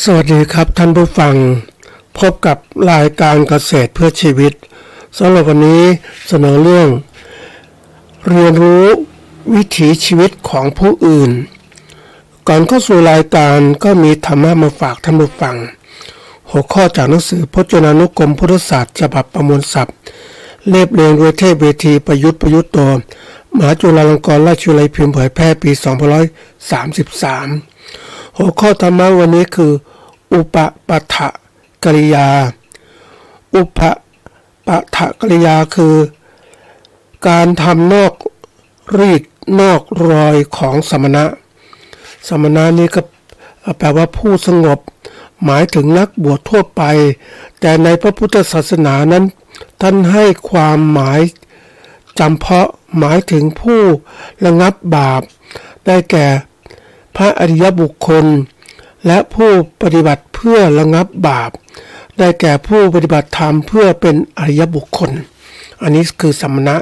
สวัสดีครับท่านผู้ฟังพบกับรายการเกษตรเพื่อชีวิตสำหรับวันนี้เสนอเรื่องเรียนรู้วิถีชีวิตของผู้อื่นก่อนเข้าสู่รายการก็มีธรรมะมาฝากท่านผู้ฟังหัวข้อจากหนังสือพจนานุกรมพุทธศาสตร์ฉบับประมวลศัพท์เรียบเรียงโดยเทพเวทีประยุทธ์โตมหาจุฬาลงกรณราชวิทยาลัยพิมพ์เผยแพร่ปี2533หัวข้อธรรมะวันนี้คืออุปปัฏฐกริยาอุปปัฏฐกริยาคือการทำนอกรีดนอกรอยของสมณะนี่ก็แปลว่าผู้สงบหมายถึงนักบวชทั่วไปแต่ในพระพุทธศาสนานั้นท่านให้ความหมายจำเพาะหมายถึงผู้ระงับบาปได้แก่พระอริยบุคคลและผู้ปฏิบัติเพื่อระงับบาปได้แก่ผู้ปฏิบัติธรรมเพื่อเป็นอริยบุคคลอันนี้คือสมณะ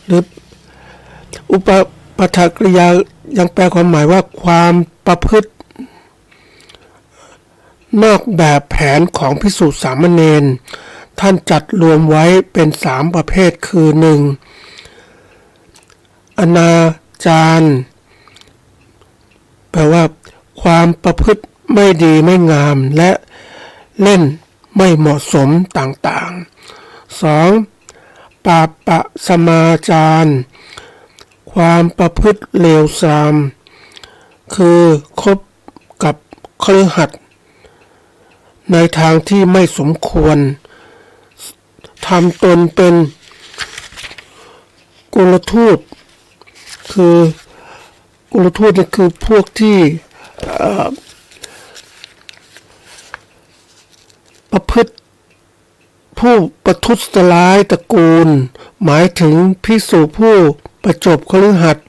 หรืออุปปัฏฐกริยายังแปลความหมายว่าความประพฤตินอกแบบแผนของภิกษุสามเณรท่านจัดรวมไว้เป็น3ประเภทคือ 1. อนาจารแปลว่าความประพฤติไม่ดีไม่งามและเล่นไม่เหมาะสมต่างๆ 2. ปาปะสมาจารความประพฤติเลวทรามคือคบกับคฤหัสถ์ในทางที่ไม่สมควรทำตนเป็นกุลทูตคือกุลทูตนี่คือพวกที่ประพฤติผู้ประทุษร้ายตระกูลหมายถึงภิกษุผู้ประจบคฤหัสถ์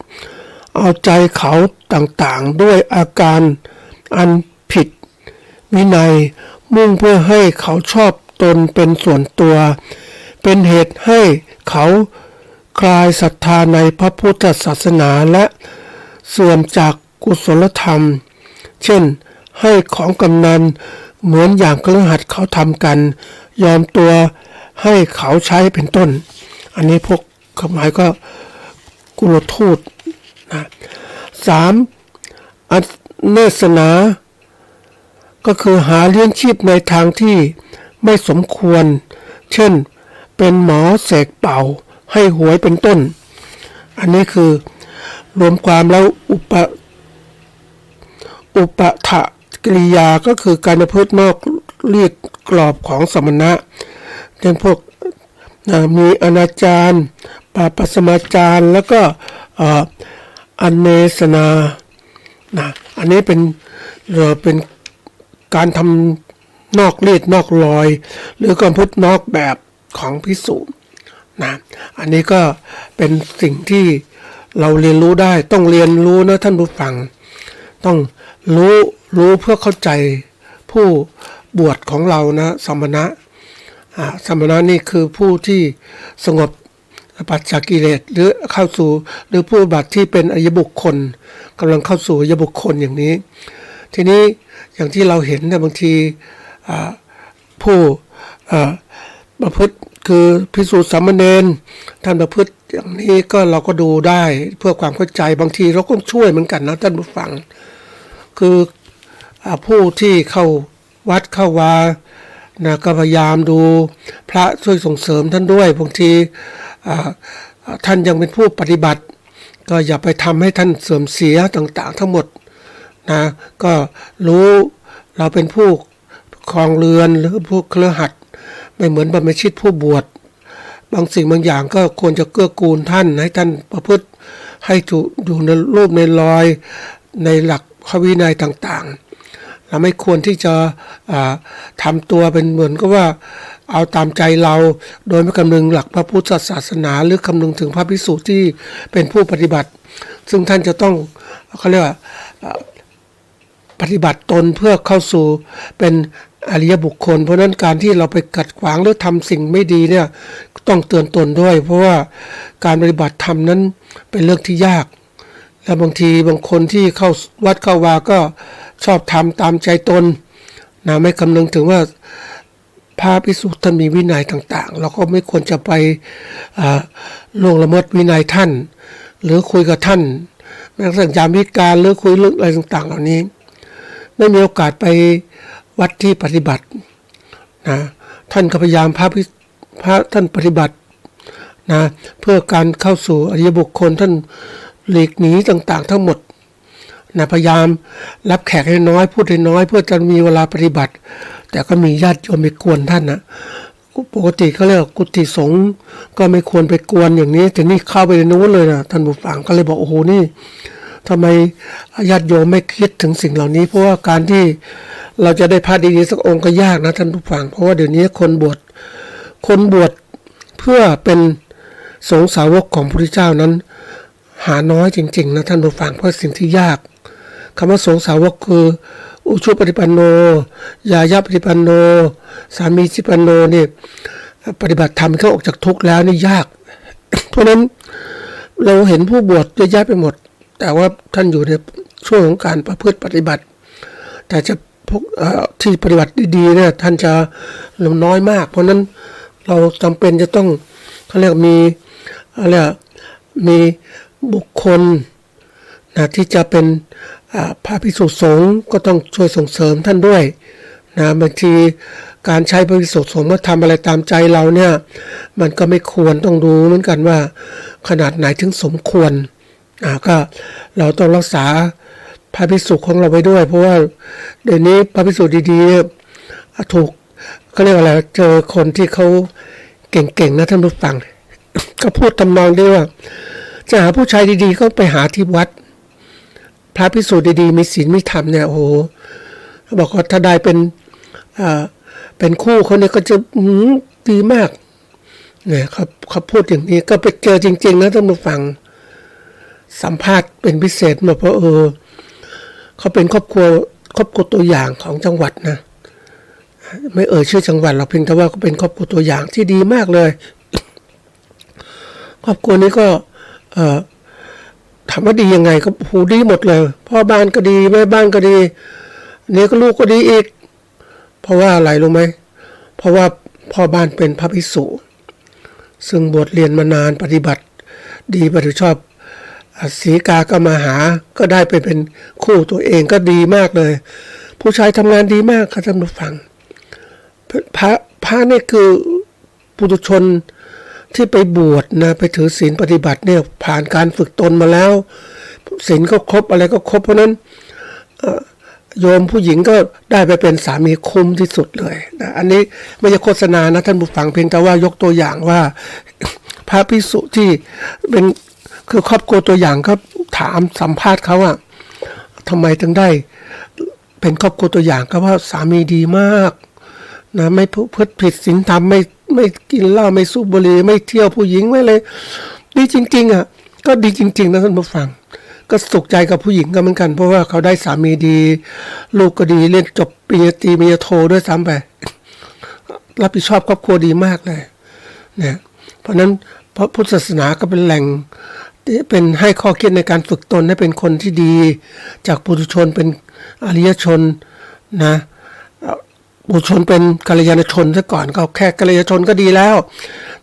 เอาใจเขาต่างๆด้วยอาการอันผิดวินัยมุ่งเพื่อให้เขาชอบตนเป็นส่วนตัวเป็นเหตุให้เขาคลายศรัทธาในพระพุทธศาสนาและเสื่อมจากกุศลธรรมเช่นให้ของกำนันเหมือนอย่างคฤหัสถ์เขาทำกันยอมตัวให้เขาใช้เป็นต้นอันนี้พวกหมายก็กุลทูตนะ 3. อเนสนาก็คือหาเลี้ยงชีพในทางที่ไม่สมควรเช่นเป็นหมอเสกเป่าให้หวยเป็นต้นอันนี้คือรวมความแล้วอุปถกริยาก็คือการประพฤตินอกรีดกรอบของสมณะเช่นพวกมีอนาจารปาปสมาจารแล้วก็อเนสนาอันนี้เป็นการทำนอกรีดนอกรอยหรือการพูดนอกแบบของภิกษุนะอันนี้ก็เป็นสิ่งที่เราเรียนรู้ได้ต้องเรียนรู้นะท่านผู้ฟังต้องรู้เพื่อเข้าใจผู้บวชของเรานะสมณะนี่คือผู้ที่สงบปัจจากกิเลสหรือเข้าสู่หรือผู้ปฏิบัติที่เป็นอริยบุคคลกำลังเข้าสู่อริยบุคคลอย่างนี้ทีนี้อย่างที่เราเห็นเนี่ยบางทีผู้ประพฤติคือภิกษุสามเณรท่านประพฤติอย่างนี้ก็เราก็ดูได้เพื่อความเข้าใจบางทีเราก็ช่วยเหมือนกันนะท่านผู้ฟังคือผู้ที่เข้าวัดเข้าวานะก็พยายามดูพระช่วยส่งเสริมท่านด้วยบางทีท่านยังเป็นผู้ปฏิบัติก็อย่าไปทำให้ท่านเสื่อมเสียต่างๆทั้งหมดนะก็รู้เราเป็นผู้ครองเรือนหรือผู้เครือขัดไม่เหมือนบรรพชิตผู้บวชบางสิ่งบางอย่างก็ควรจะเกื้อกูลท่านให้ท่านประพฤติให้ถูกอยู่ในรูปในรอยในหลักพระวินัยต่างๆเราไม่ควรที่จะทำตัวเป็นเหมือนกับว่าเอาตามใจเราโดยไม่คำนึงหลักพระพุทธศาสนาหรือคำนึงถึงพระภิกษุที่เป็นผู้ปฏิบัติซึ่งท่านจะต้องเขาเรียกว่าปฏิบัติตนเพื่อเข้าสู่เป็นอริยบุคคลเพราะนั้นการที่เราไปขัดขวางหรือทำสิ่งไม่ดีเนี่ยต้องเตือนตนด้วยเพราะว่าการปฏิบัติธรรมนั้นเป็นเรื่องที่ยากและบางทีบางคนที่เข้าวัดเข้าวาก็ ชอบทำตามใจตนนะไม่คำนึงถึงว่าพระภิกษุท่านมีวินัยต่างๆเราก็ไม่ควรจะไปล่วงละเมิดวินัยท่านหรือคุยกับท่านแม้กระทั่งยามวิการหรือคุยเรื่องอะไรต่างๆเหล่านี้ไม่มีโอกาสไปวัดที่ปฏิบัตินะท่านก็พยายามพระท่านปฏิบัตินะเพื่อการเข้าสู่อริยบุคคลท่านหลีกหนีต่างๆทั้งหมดนะพยายามรับแขกให้น้อยพูดให้น้อยเพื่อจะมีเวลาปฏิบัติแต่ก็มีญาติโยมไปกวนท่านนะปกติเขาเรียกกุฏิสงฆ์ก็ไม่ควรไปกวนอย่างนี้แต่นี่เข้าไปในนู้นเลยนะท่านผู้ฟังก็เลยบอกโอ้โหนี่ทำไมญาติโยมไม่คิดถึงสิ่งเหล่านี้เพราะว่าการที่เราจะได้พระดีๆสักองค์ก็ยากนะท่านผู้ฟังเพราะว่าเดี๋ยวนี้คนบวชเพื่อเป็นสงฆ์สาวกของพระพุทธเจ้านั้นหาน้อยจริงๆนะท่านผู้ฟังเพราะสิ่งที่ยากคำว่าสงฆ์สาวกคืออุชุปฏิปันโนยายาปฏิปันโนสามีจิปันโนนี่ปฏิบัติธรรมเข้าออกจากทุกข์แล้วนี่ยาก เพราะนั้นเราเห็นผู้บวชเยอะแยะไปหมดแต่ว่าท่านอยู่ในช่วงของการประพฤติปฏิบัติแต่จะพวกที่ปฏิบัติดีๆเนี่ยท่านจะน้อยมากเพราะนั้นเราจำเป็นจะต้องเขาเรียกมีบุคคลนะที่จะเป็นพระภิกษุสงฆ์ก็ต้องช่วยส่งเสริมท่านด้วยนะบางทีการใช้พระภิกษุสงฆ์มาทำอะไรตามใจเราเนี่ยมันก็ไม่ควรต้องดูเหมือนกันว่าขนาดไหนถึงสมควรก็เราต้องรักษาพระภิกษุของเราไว้ด้วยเพราะว่าเดี๋ยวนี้พระภิกษุดีๆถูกเขาเรียกอะไรเจอคนที่เขาเก่งๆนะท่านผู้ฟัง ก็พูดทำนองด้วยว่าจะหาผู้ชายดีๆก็ไปหาที่วัดพระภิกษุดีๆมีศีลมีธรรมเนี่ยโอ้โหบอกว่าถ้าได้เป็นคู่คนนี้ก็จะดีมากเนี่ยเขาพูดอย่างนี้ก็ไปเจอจริงๆนะท่านผู้ฟังสัมภาษณ์เป็นพิเศษมาเพราะเขาเป็นครอบครัวตัวอย่างของจังหวัดนะไม่ชื่อจังหวัดเราเพียงแต่ว่าเขาเป็นครอบครัวตัวอย่างที่ดีมากเลยครอบครัวนี้ก็ถามว่าดียังไงก็หูดีหมดเลยพ่อบ้านก็ดีแม่บ้านก็ดีนี่ก็ลูกก็ดีอีกเพราะว่าอะไรรู้ไหมเพราะว่าพ่อบ้านเป็นพระภิกษุซึ่งบวชเรียนมานานปฏิบัติดีปฏิบัติชอบสีกาก็มาหาก็ได้ไปเป็นคู่ตัวเองก็ดีมากเลยผู้ชายทำงานดีมากครับท่านผู้ฟังพระนี่คือปุถุชนที่ไปบวชนะไปถือศีลปฏิบัติเนี่ยผ่านการฝึกตนมาแล้วศีลก็ครบอะไรก็ครบเพราะนั้นโยมผู้หญิงก็ได้ไปเป็นสามีคุ้มที่สุดเลยนะอันนี้ไม่ใช่โฆษณานะท่านผู้ฟังเพียงแต่ว่ายกตัวอย่างว่าพระภิกษุที่เป็นคือครอบครัวตัวอย่างก็ถามสัมภาษณ์เขาว่าทำไมถึงได้เป็นครอบครัวตัวอย่างก็ว่าสามีดีมากนะไม่พูดผิดศีลธรรมไม่กินเหล้าไม่สูบบุหรี่ไม่เที่ยวผู้หญิงไม่เลยดีจริงๆก็ดีจริงๆนะท่านผู้ฟังก็สุขใจกับผู้หญิงก็เหมือนกันเพราะว่าเขาได้สามีดีลูกก็ดีเรียนจบปริญญาตรีปริญญาโทด้วยซ้ำไปรับผิดชอบครอบครัวดีมากเลยเนี่ยเพราะนั้นพระพุทธศาสนาก็เป็นแหล่งเป็นให้ข้อคิดในการฝึกตนให้เป็นคนที่ดีจากปุถุชนเป็นอริยชนนะปุถุชนเป็นกัลยาณชนซะก่อนก็แค่กัลยาณชนก็ดีแล้ว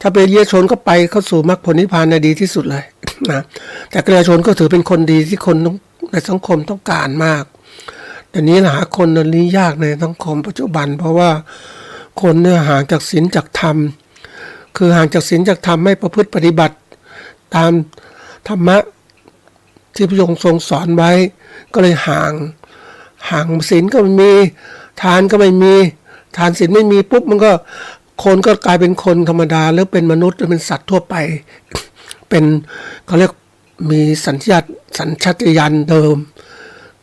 ถ้าเป็นอริยชนก็ไปเข้าสู่มรรคผลนิพพานในดีที่สุดเลยนะแต่กัลยาณชนก็ถือเป็นคนดีที่คนในสังคมต้องการมากแต่นี้หาคนนี้ยากในสังคมปัจจุบันเพราะว่าคนเนี่ยห่างจากศีลจากธรรมคือห่างจากศีลจากธรรมไม่ประพฤติปฏิบัติตามธรรมะที่พระองค์ทรงสอนไว้ก็เลยห่างศีลก็ไม่มีทานก็ไม่มีทานศีลไม่มีปุ๊บมันก็คนก็กลายเป็นคนธรรมดาหรือเป็นมนุษย์หรือเป็นสัตว์ทั่วไปเป็นเขาเรียกมีสัญชาตญาณเดิม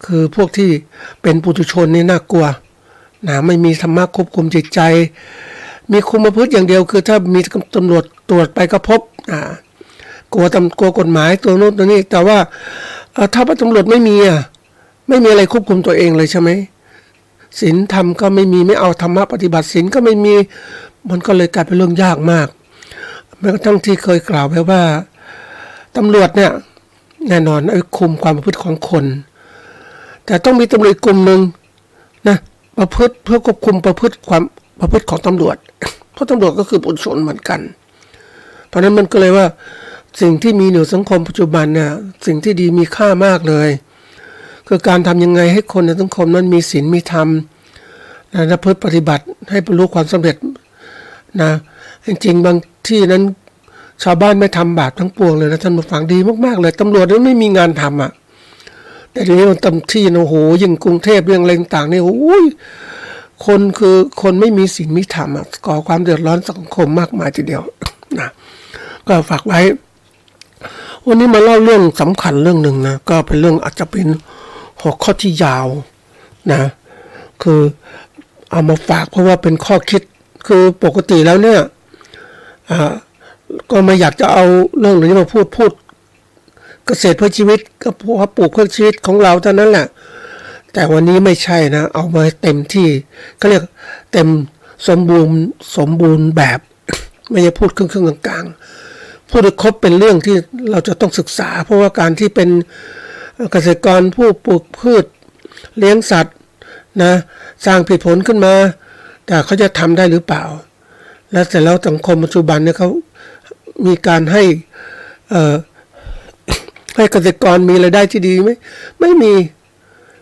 คือพวกที่เป็นปุถุชนนี่น่ากลัวนะไม่มีธรรมะควบคุมจิตใจมีคุมประพฤติอย่างเดียวคือถ้ามีตำรวจตรวจไปก็พบกลัวกฎหมายตัวโน้นตัวนี้แต่ว่าถ้าตำรวจไม่มีอะไรควบคุมตัวเองเลยใช่ไหมศีลธรรมก็ไม่มีไม่เอาธรรมะปฏิบัติศีลก็ไม่มีมันก็เลยกลายเป็นเรื่องยากมากแม้กระทั่งที่เคยกล่าวไว้ว่าตำรวจเนี่ยแน่นอนคุมความประพฤติของคน แต่ต้องมีตำรวจกลุ่มหนึ่งนะประพฤติเพื่อควบคุมประพฤติของตำรวจ เพราะตำรวจก็คือปุถุชนเหมือนกันเพราะนั้นมันก็เลยว่าสิ่งที่มีในสังคมปัจจุบันเนี่ยสิ่งที่ดีมีค่ามากเลยคือการทำยังไงให้คนในสังคมนั้นมีศีลมีธรรมและเพื่อปฏิบัติให้บรรลุความสำเร็จนะจริงๆบางที่นั้นชาวบ้านไม่ทำบาปทั้งปวงเลยนะท่านผู้ฟังดีมากๆเลยตำรวจนั้นไม่มีงานทำอ่ะแต่ทีนี้มันเต็มที่นะโอ้โหยิ่งกรุงเทพเรื่องอะไรต่างๆนี่โอ้ยคนคือคนไม่มีศีลมีธรรมก่อความเดือดร้อนสังคมมากมายทีเดียวนะก็ฝากไว้วันนี้มาเล่าเรื่องสำคัญเรื่องหนึ่งนะก็เป็นเรื่องอาจจะเป็นหัวข้อที่ยาวนะคือเอามาฝากเพราะว่าเป็นข้อคิดคือปกติแล้วเนี่ยก็ไม่อยากจะเอาเรื่องนี้มาพูดเกษตรเพื่อชีวิตก็เพราะปลูกเพื่อชีวิตของเราเท่านั้นแหละแต่วันนี้ไม่ใช่นะเอามาเต็มที่เขาเรียกเต็มสมบูรณ์แบบไม่ใช่พูดครึ่งกลางๆพูดครบเป็นเรื่องที่เราจะต้องศึกษาเพราะว่าการที่เป็นเกษตรกรผู้ปลูกพืชเลี้ยงสัตว์นะสร้างผลผลขึ้นมาแต่เขาจะทำได้หรือเปล่าและแต่แล้วสังคมปัจจุบันเนี่ยเขามีการให้เกษตรกรมีรายได้ที่ดีไหมไม่มี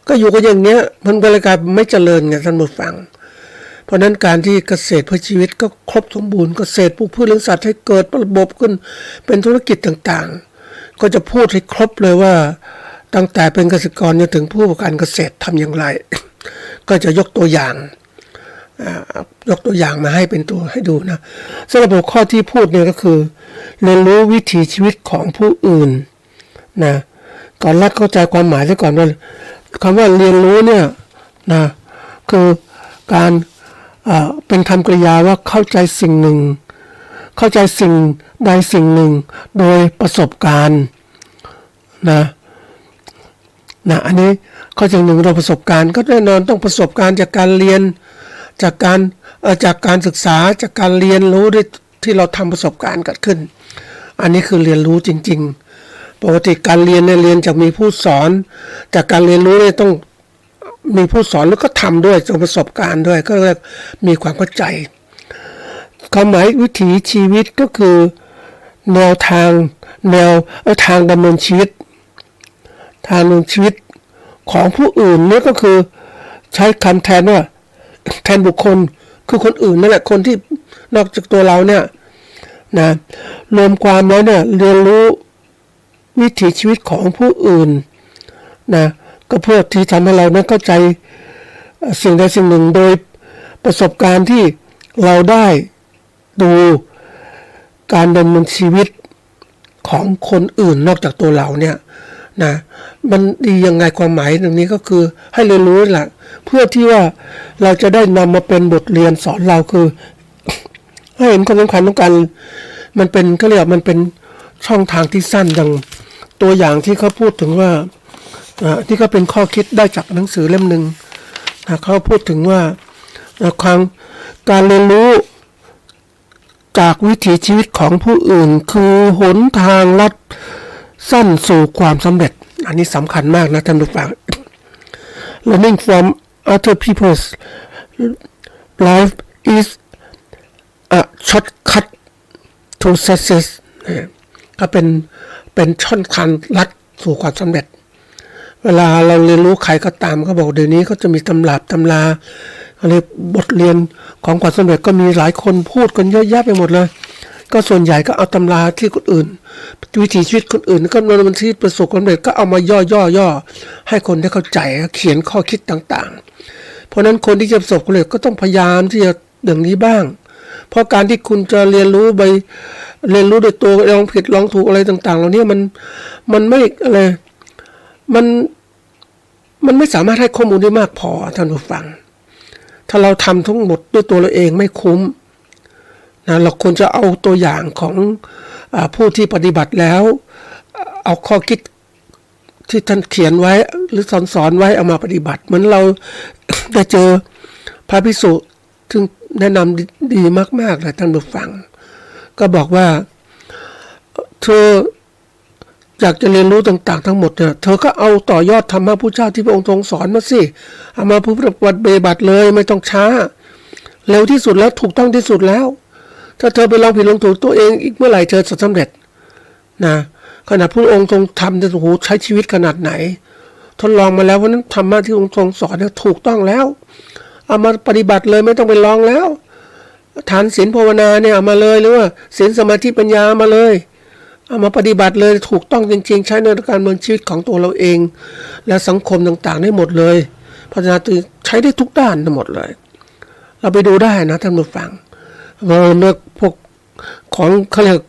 ก็อยู่กันอย่างเงี้ยมันบริการไม่เจริญไงท่านผู้ฟังเพราะนั้นการที่เกษตรเพื่อชีวิตก็ครบสมบูรณ์เกษตรปลูกพืชเลี้ยงสัตว์ให้เกิดระบบขึ้นเป็นธุรกิจต่างๆก็จะพูดให้ครบเลยว่าตั้งแต่เป็นเกษตรกรจนถึงผู้ประกอบการเกษตรทำอย่างไร ก็จะยกตัวอย่างมาให้เป็นตัวให้ดูนะสำหรับหัวข้อที่พูดเนี่ยก็คือเรียนรู้วิถีชีวิตของผู้อื่นนะก่อนแรกเข้าใจความหมายซะก่อนว่าคำว่าเรียนรู้เนี่ยนะคือการเป็นคำกริยาว่าเข้าใจสิ่งหนึ่งเข้าใจสิ่งใดสิ่งหนึ่งโดยประสบการณ์นะอันนี้เข้าใจหนึ่งโดยประสบการณ์ก็แน่นอนต้องประสบการณ์จากการเรียนจากการศึกษาจากการเรียนรู้ที่เราทำประสบการณ์เกิดขึ้นอันนี้คือเรียนรู้จริงๆปกติการเรียนเนี่ยเรียนจากมีผู้สอนจากการเรียนรู้เนี่ยต้องมีผู้สอนแล้วก็ทำด้วยจากประสบการณ์ด้วยก็เรียกมีความเข้าใจความหมายวิถีชีวิตก็คือแนวทางดำเนินชีวิตของผู้อื่นนี่ก็คือใช้คำแทนว่าแทนบุคคลคือคนอื่นนั่นแหละคนที่นอกจากตัวเราเนี่ยนะรวมความแล้วเนี่ยเรียนรู้วิถีชีวิตของผู้อื่นนะก็เพื่อที่ทำให้เรานั้นเข้าใจสิ่งใดสิ่งหนึ่งโดยประสบการณ์ที่เราได้ดูการดำเนินชีวิตของคนอื่นนอกจากตัวเราเนี่ยนะมันดียังไงความหมายตรงนี้ก็คือให้เรียนรู้แหละเพื่อที่ว่าเราจะได้นำมาเป็นบทเรียนสอนเราคือ ให้เห็นความสำคัญของการมันเป็นก็เรียกมันเป็นช่องทางที่สั้นอย่างตัวอย่างที่เขาพูดถึงว่าที่ก็เป็นข้อคิดได้จากหนังสือเล่มหนึ่งนะเขาพูดถึงว่าการเรียนรู้จากวิถีชีวิตของผู้อื่นคือหนทางลัดสั้นสู่ความสำเร็จอันนี้สำคัญมากนะท่านผู้ฟัง Learning from other people's life is a shortcut to success ก็เป็นช่องทางลัดสู่ความสำเร็จเวลาเราเรียนรู้ใครก็ตามเขาบอกเดี๋ยวนี้เขาจะมีตำราอะไรบทเรียนของความสำเร็จก็มีหลายคนพูดกันเยอะแยะไปหมดเลยก็ส่วนใหญ่ก็เอาตำราที่คนอื่นวิถีชีวิตคนอื่นก็นำมันที่ประสบความสำเร็จก็เอามาย่อให้คนได้เข้าใจเขียนข้อคิดต่างๆเพราะนั้นคนที่จะประสบความสำเร็จก็ต้องพยายามที่จะอย่างนี้บ้างเพราะการที่คุณจะเรียนรู้โดยตัวลองผิดลองถูกอะไรต่างๆเหล่านี้มันไม่อะไรมันไม่สามารถให้ข้อมูลได้มากพอท่านผู้ฟังถ้าเราทำทั้งหมดด้วยตัวเราเองไม่คุ้มนะเราควรจะเอาตัวอย่างของผู้ที่ปฏิบัติแล้วเอาข้อคิดที่ท่านเขียนไว้หรือสอนไว้เอามาปฏิบัติเหมือนเรา ได้เจอพระภิกษุซึ่งแนะนำดีมากๆเลยท่านผู้ฟังก็บอกว่าเธอ อยากจะเรียนรู้ต่างๆทั้งหมดเนี่ยเธอก็เอาต่อยอดธรรมะพุทธเจ้าที่พระองค์ทรงสอนมาสิเอามาปฏิบัติเลยไม่ต้องช้าเร็วที่สุดแล้วถูกต้องที่สุดแล้วถ้าเธอไปลองผิดลองถูกตัวเองอีกเมื่อไหร่เธอจะสำเร็จนะขณะพระองค์ทรงทำเนี่ยโอ้โหใช้ชีวิตขนาดไหนทดลองมาแล้วเพราะนั้นธรรมะที่องค์ทรงสอนเนี่ยถูกต้องแล้วเอามาปฏิบัติเลยไม่ต้องไปลองแล้วฐานศีลภาวนาเนี่ยเอามาเลยหรือว่าศีลสมาธิปัญญามาเลยเอามาปฏิบัติเลยถูกต้องจริงๆใช้ในการดำเนินชีวิตของตัวเราเองและสังคมต่างๆได้หมดเลยพัฒนาตัวใช้ได้ทุกด้านทั้งหมดเลยเราไปดูได้นะท่านผู้ฟังเมื่อพวกของเขาเรียก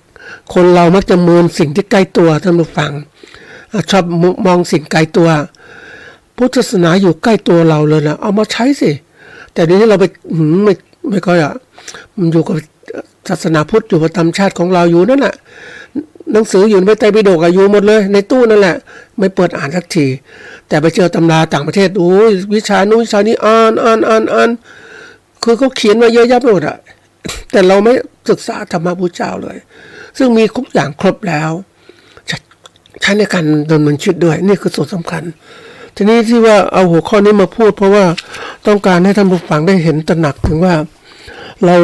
คนเรามักจะมืนสิ่งที่ใกล้ตัวท่านผู้ฟังชอบมองสิ่งไกลตัวพุทธศาสนาอยู่ใกล้ตัวเราเลยนะเอามาใช้สิแต่เดี๋ยวนี้เราไปไม่ค่อยมันอยู่กับศาสนาพุทธอยู่ประจำชาติของเราอยู่นั่นแหละหนังสืออยู่ในไตรปิฎกอยู่หมดเลยในตู้นั่นแหละไม่เปิดอ่านสักทีแต่ไปเจอตำราต่างประเทศโอ้ยวิชานู้นวิชานี้อ่านคือเขาเขียนมาเยอะแยะไปหมดอะแต่เราไม่ศึกษาธรรมะพุทธเจ้าเลยซึ่งมีทุกอย่างครบแล้วใช้ในการดำเนินชีวิตด้วยนี่คือส่วนสำคัญทีนี้ที่ว่าเอาหัวข้อนี้มาพูดเพราะว่าต้องการให้ท่านผู้ฟังได้เห็นตระหนักถึงว่าเรา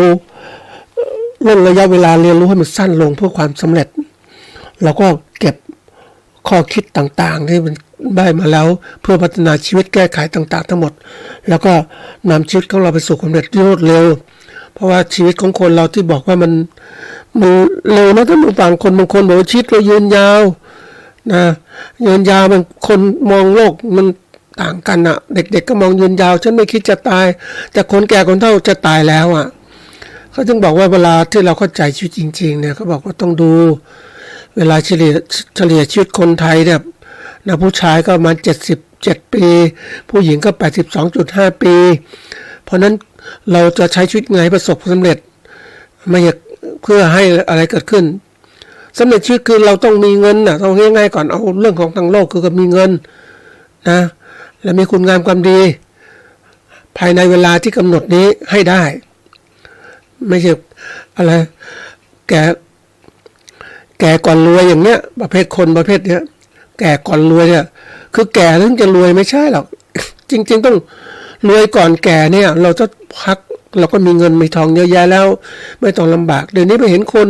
เล่นระยะเวลาเรียนรู้ให้มันสั้นลงเพื่อความสำเร็จเราก็เก็บข้อคิดต่างๆที่มันได้มาแล้วเพื่อพัฒนาชีวิตแก้ไขต่างๆทั้งหมดแล้วก็นำชีวิตของเราไปสู่ความสำเร็จรวดเร็วเพราะว่าชีวิตของคนเราที่บอกว่ามันเร็วนะท่านผู้ฟังคนบางคนบอกว่าชีวิตเรายืนยาวนะยืนยาวบางคนมองโลกมันต่างกันอ่ะเด็กๆก็มองยืนยาวฉันไม่คิดจะตายแต่คนแก่คนเฒ่าจะตายแล้วอ่ะเขาจึงบอกว่าเวลาที่เราเข้าใจชีวิตจริงๆเนี่ยเขาบอกว่าต้องดูเวลาเฉลี่ยชีวิตคนไทยเนี่ยนะผู้ชายก็ประมาณ77 ปีผู้หญิงก็82.5 ปีเพราะนั้นเราจะใช้ชีวิตไงประสบความสำเร็จไม่อยากเพื่อให้อะไรเกิดขึ้นสำเร็จชีวิตคือเราต้องมีเงินนะต้องง่ายๆก่อนเอาเรื่องของทางโลกคือมีเงินนะและมีคุณงามความดีภายในเวลาที่กำหนดนี้ให้ได้ไม่ใช่อะไรแก่ก่อนรวยอย่างเนี้ยประเภทคนประเภทเนี้ยแก่ก่อนรวยเนี่ยคือแก่ถึงจะรวยไม่ใช่หรอกจริงๆต้องรวยก่อนแก่เนี่ยเราจะพักเราก็มีเงินมีทองเยอะแยะแล้วไม่ต้องลำบากเดี๋ยวนี้ไปเห็นคน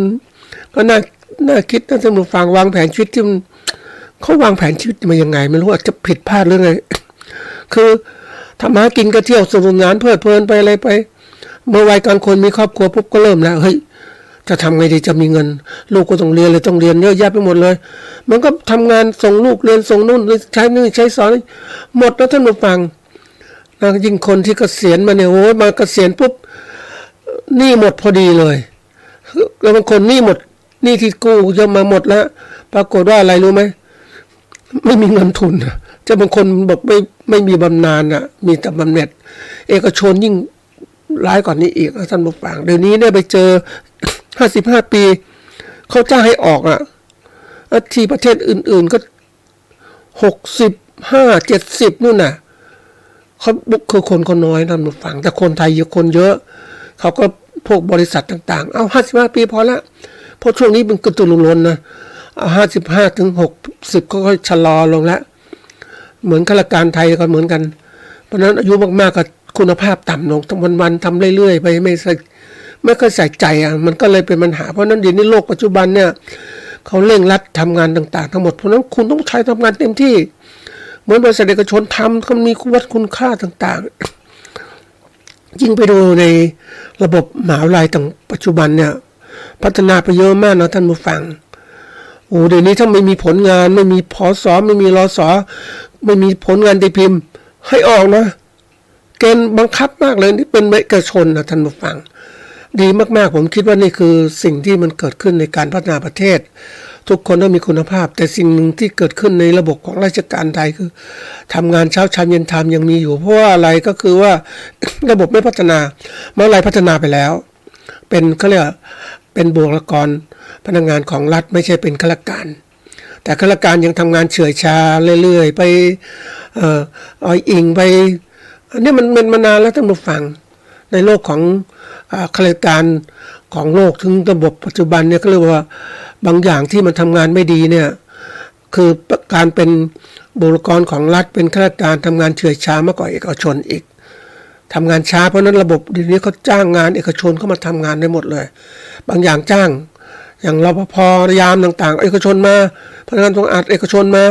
ก็น่าคิดน่าสนุกฟังวางแผนชีวิตที่เขาวางแผนชีวิตมายังไงไม่รู้อาจจะผิดพลาดหรือไงคือทำหากินก็เที่ยวสนุกสนานเพลิดเพลินไปอะไรไปเมื่อวัยกลางคนมีครอบครัวปุ๊บก็เริ่มแล้วเฮ้ยจะทำไงดีจะมีเงินลูกก็ต้องเรียนเลยต้องเรียนเยอะแยะไปหมดเลยมันก็ทำงานส่งลูกเรียนส่งนู่นใช้นี่ใช้สอนหมดแล้วท่านผู้ฟังนะยิ่งคนที่เกษียณมาเนี่ยโอ้มาเกษียณปุ๊บหนี้หมดพอดีเลยแล้วบางคนหนี้หมดหนี้ที่กู้เยอะมาหมดแล้วปรากฏว่าอะไรรู้ไหมไม่มีเงินทุนจะบางคนบอกไม่มีบำนาญอ่ะมีแต่บำเหน็จเอกชนยิ่งร้ายกว่านี้อีกท่านผู้ฟังเดี๋ยวนี้เนี่ยไปเจอ55 ปีเขาจ้างให้ออกอ่ะที่ประเทศอื่นๆก็65 70นู่นน่ะเขาคือคนน้อยท่านผู้ฟังแต่คนไทยเยอะคนเยอะเขาก็พวกบริษัทต่างๆเอา55 ปีพอละเพราะช่วงนี้มันกระตุ้นล้นนะ55 ถึง 60ก็ค่อยชะลอลงแล้วเหมือนข้าราชการไทยก็เหมือนกันเพราะนั้นอายุมากๆก็คุณภาพต่ำลงทั้งวันๆทำเรื่อยๆไปไม่ค่อยใส่ใจอ่ะมันก็เลยเป็นปัญหาเพราะนั้นเดี๋ยวนี้โลกปัจจุบันเนี่ยเขาเร่งรัดทำงานต่างๆทั้งหมดเพราะนั้นคุณต้องใช้ทำงานเต็มที่เหมือนบริษัทเอกชนทำเขามีคุณค่าต่างๆยิ่งไปดูในระบบมหาวิทยาลัยต่างปัจจุบันเนี่ยพัฒนาไปเยอะมากนะท่านผู้ฟังโอ้เดี๋ยวนี้ถ้าไม่มีผลงานไม่มีผส.ไม่มีรส.ไม่มีผลงานตีพิมพ์ให้ออกนะเกณฑ์บังคับมากเลยที่เป็นเอกชนนะท่านผู้ฟังดีมากๆผมคิดว่านี่คือสิ่งที่มันเกิดขึ้นในการพัฒนาประเทศทุกคนต้องมีคุณภาพแต่สิ่งหนึ่งที่เกิดขึ้นในระบบของราชการไทยคือทำงานเช้าชามเย็นทำยังมีอยู่เพราะว่าอะไรก็คือว่า ระบบไม่พัฒนาเมื่อไรพัฒนาไปแล้วเป็นเขาเรียกเป็นบุคลากรพนักงานของรัฐไม่ใช่เป็นข้าราชการแต่ข้าราชการยังทำงานเฉื่อยชาเรื่อยๆไปอ้อยอิงไปอันนี้มันมานานแล้วท่านผู้ฟังในโลกของข้าราชการของโลกถึงระบบปัจจุบันเนี่ยก็เรียกว่าบางอย่างที่มันทำงานไม่ดีเนี่ย คือการเป็นบุคลากรของรัฐเป็นข้าราชการทำงานเฉื่อยช้ามากกว่าเอกชนอีกทำงานช้าเพราะนั้นระบบเดี๋ยวนี้เขาจ้างงานเอกชนเข้ามาทำงานได้หมดเลยบางอย่างจ้างอย่างรปภยามต่างๆเอกชนมาพนักงานสะอาดเอกชนมา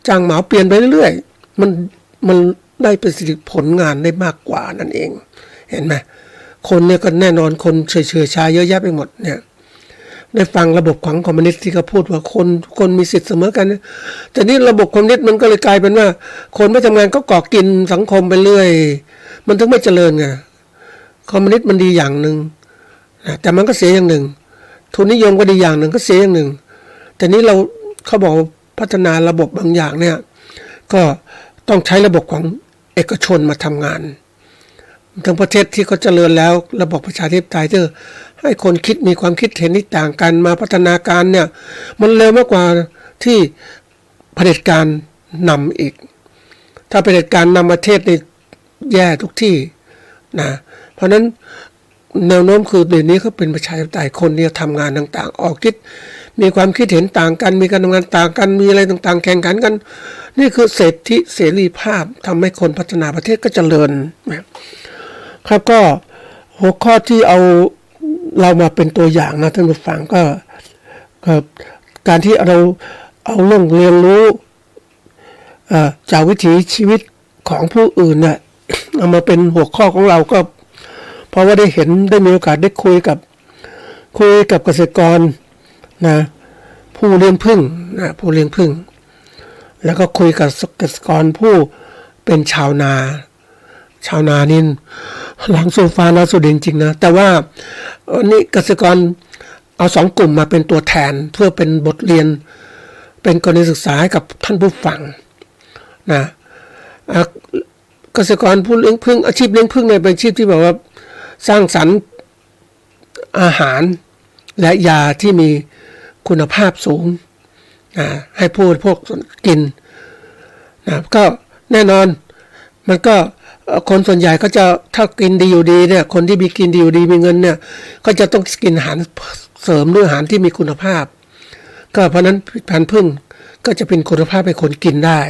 จ้างเหมาเปลี่ยนไปเรื่อยๆมันได้ประสิทธิผลงานได้มากกว่านั่นเองเห็นไหมคนเนี่ยก็แน่นอนคนเฉื่อยชาเยอะแยะไปหมดเนี่ยได้ฟังระบบของคอมมิวนิสต์ที่เขาพูดว่าคนมีสิทธิ์เสมอกันแต่นี่ระบบคอมมิวนิสต์มันก็เลยกลายเป็นว่าคนไม่ทำงานก็ก่อกินสังคมไปเรื่อยมันถึงไม่เจริญไงคอมมิวนิสต์มันดีอย่างหนึ่งแต่มันก็เสียอย่างหนึ่งทุนนิยมก็ดีอย่างหนึ่งก็เสียอย่างหนึ่งแต่นี้เขาบอกพัฒนาระบบบางอย่างเนี่ยก็ต้องใช้ระบบของเอกชนมาทำงานทั้งประเทศที่เขาเจริญแล้วระบบประชาธิปไตยที่ให้คนคิดมีความคิดเห็นที่ต่างกันมาพัฒนาการเนี่ยมันเร็วมากกว่าที่เผด็จการนำอีกถ้าเผด็จการนำประเทศในแย่ทุกที่นะเพราะนั้นแนวโน้มคือเดี๋ยวนี้เขาเป็นประชาธิปไตยคนเนี่ยทำงานต่างๆออกคิดมีความคิดเห็นต่างกันมีการทำงานต่างกันมีอะไรต่างๆแข่งขันกันนี่คือเสรีภาพทำให้คนพัฒนาประเทศก็เจริญนะครับก็หัวข้อที่เรามาเป็นตัวอย่างนะท่านผู้ฟังก็การที่เราเอาเรื่องเรียนรู้จากวิถีชีวิตของผู้อื่นเนี่ยเอามาเป็นหัวข้อของเราก็เพราะว่าได้มีโอกาสได้คุยกับเกษตรกรนะผู้เลี้ยงผึ้งแล้วก็คุยกับเกษตรกรผู้เป็นชาวนานี่หลังโซฟาน่าสุดจริงๆนะแต่ว่าวันนี้เกษตรกรเอา2กลุ่มมาเป็นตัวแทนเพื่อเป็นบทเรียนเป็นกรณีศึกษาให้กับท่านผู้ฟังนะเกษตรกรผู้เลี้ยงผึ้งอาชีพเลี้ยงผึ้งเนี่ยเป็นอาชีพที่แบบว่าสร้างสรรค์อาหารและยาที่มีคุณภาพสูงให้ผู้บริโภคกินนะก็แน่นอนมันก็คนส่วนใหญ่ก็จะถ้ากินดีอยู่ดีเนี่ยคนที่มีกินดีอยู่ดีมีเงินเนี่ยก็จะต้องกินอาหารเสริมด้วยอาหารที่มีคุณภาพก็เพราะนั้นผลิตภัณฑ์ผึ้งก็จะเป็นคุณภาพให้คนกินได้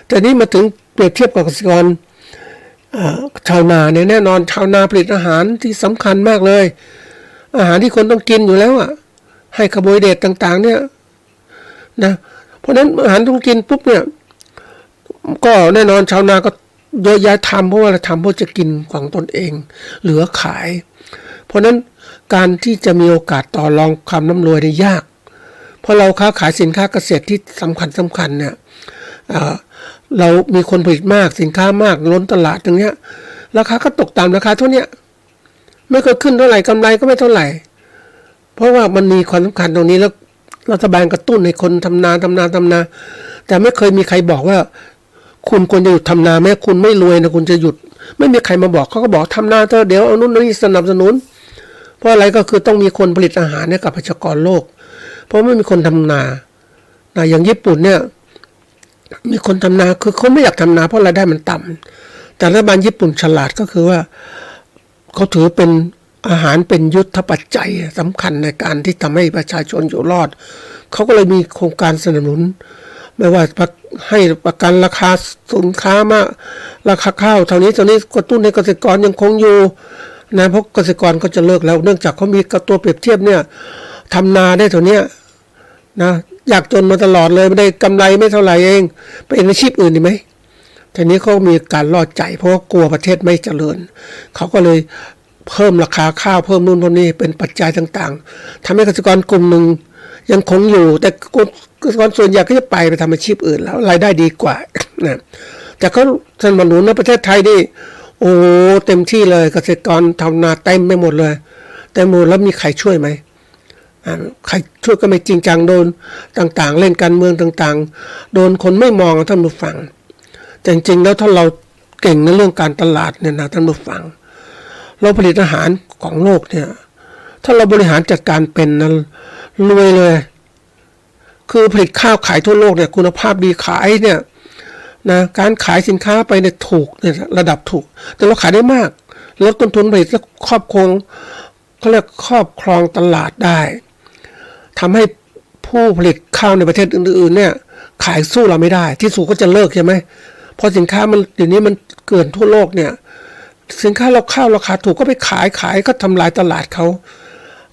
แต่นี้มาถึงเปรียบเทียบกับเกษตรกรชาวนาเนี่ยแน่นอนชาวนาผลิตอาหารที่สำคัญมากเลยอาหารที่คนต้องกินอยู่แล้วให้คาร์โบไฮเดรตต่างๆเนี่ยนะเพราะนั้นอาหารต้องกินปุ๊บเนี่ยก็แน่นอนชาวนาก็เยอะแยะทำเพราะว่าทำเพื่อจะกินของตนเองเหลือขายเพราะนั้นการที่จะมีโอกาสต่อรองความร่ำรวยได้ยากเพราะเราค้าขายสินค้าเกษตรที่สำคัญเนี่ยเรามีคนผลิตมากสินค้ามากล้นตลาดตรงเนี้ยราคาก็ตกตามราคาเท่านี้ไม่เคยขึ้นเท่าไหร่กำไรก็ไม่เท่าไหร่เพราะว่ามันมีความสำคัญตรงนี้แล้วรัฐบาลกระตุ้นให้คนทำนาแต่ไม่เคยมีใครบอกว่าคุณควรจะหยุดทำนาแม้คุณไม่รวยนะคุณจะหยุดไม่มีใครมาบอกเขาก็บอกทำนาเถอะเดี๋ยวเอานู่นนี่สนับสนุนเพราะอะไรก็คือต้องมีคนผลิตอาหารให้กับประชากรโลกเพราะไม่มีคนทำนาอย่างญี่ปุ่นเนี่ยมีคนทำนาคือเขาไม่อยากทำนาเพราะรายได้มันต่ำแต่รัฐบาลญี่ปุ่นฉลาดก็คือว่าเขาถือเป็นอาหารเป็นยุทธปัจจัยสำคัญในการที่ทำให้ประชาชนอยู่รอดเขาก็เลยมีโครงการสนับสนุนไม่ว่าให้ประกันราคาสินค้ามากราคาข้าวเท่านี้กระตุ้นให้เกษตรกรยังคงอยู่นะเพราะเกษตรกรก็จะเลิกแล้วเนื่องจากเขามีตัวเปรียบเทียบเนี่ยทำนาได้เท่านี้นะอยากจนมาตลอดเลยไม่ได้กำไรไม่เท่าไหร่เองไปเป็นอาชีพอื่นดีไหมทีนี้เขามีการล่อใจเพราะว่ากลัวประเทศไม่เจริญเขาก็เลยเพิ่มราคาข้าวเพิ่มนู่นเพิ่มนี่เป็นปัจจัยต่างๆทำให้เกษตรกรกลุ่มหนึ่งยังคงอยู่แต่เกษตรกรส่วนใหญ่ก็จะไปทำอาชีพอื่นแล้วรายได้ดีกว่านะแต่เขาสนับสนุนในประเทศไทยนี่โอ้เต็มที่เลยเกษตรกรทำนาเต็มไปหมดเลยแต่หมดแล้วมีใครช่วยไหมใครช่วยก็ไม่จริงจังโดนต่างๆเล่นการเมืองต่างๆโดนคนไม่มองท่านผู้ฟังแต่จริงๆแล้วถ้าเราเก่งในเรื่องการตลาดเนี่ยนะท่านผู้ฟังเราผลิตอาหารของโลกเนี่ยถ้าเราบริหารจัดการเป็นนะรวยเลยคือผลิตข้าวขายทั่วโลกเนี่ยคุณภาพดีขายเนี่ยนะการขายสินค้าไปเนี่ยถูกเนี่ยระดับถูกแต่เราขายได้มากลดต้นทุนผลิตและครอบครองเขาเรียกครอบครองตลาดได้ทำให้ผู้ผลิตข้าวในประเทศอื่นๆเนี่ย ขายสู้เราไม่ได้ที่สุดก็จะเลิกใช่ไหมเพราะสินค้ามันเดี๋ยวนี้มันเกินทั่วโลกเนี่ยสินค้าเราข้าวราคาถูกก็ไปขายก็ทำลายตลาดเขา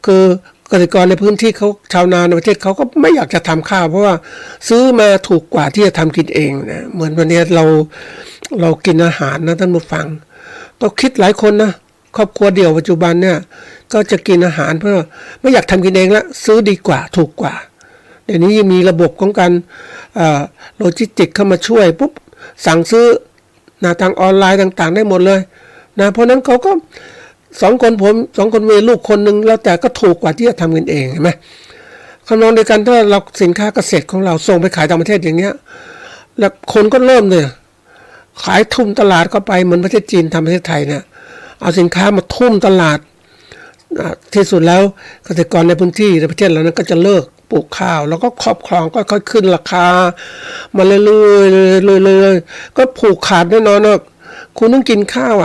คือเกษตรกรในพื้นที่เขาชาวนาในประเทศเขาก็ไม่อยากจะทำข้าวเพราะว่าซื้อมาถูกกว่าที่จะทำกินเองนะเหมือนวันนี้เรากินอาหารนะท่านผู้ฟังก็คิดหลายคนนะครอบครัวเดี่ยวปัจจุบันเนี่ยก็จะกินอาหารเพื่อไม่อยากทำกินเองแล้วซื้อดีกว่าถูกกว่าเดี๋ยวนี้มีระบบของการโลจิสติกเข้ามาช่วยปุ๊บสั่งซื้อทางออนไลน์ต่างๆได้หมดเลยนะเพราะนั้นเขาก็2 คนมีลูกคนหนึ่งแล้วแต่ก็ถูกกว่าที่จะทำกันเองเห็นไหมคำนองเดียวกันถ้าเราสินค้าเกษตรของเราส่งไปขายต่างประเทศอย่างเนี้ยแล้วคนก็เริ่มเลยขายทุ่มตลาดเข้าไปเหมือนประเทศจีนทำประเทศไทยเนี่ยเอาสินค้ามาทุ่มตลาดที่สุดแล้วเกษตรกรในพื้นที่ในประเทศเรานั้นก็จะเลิกปลูกข้าวแล้วก็ครอบครองก็ค่อยขึ้นราคามาเรื่อยๆก็ผูกขาดแน่นอนว่าคุณต้องกินข้าว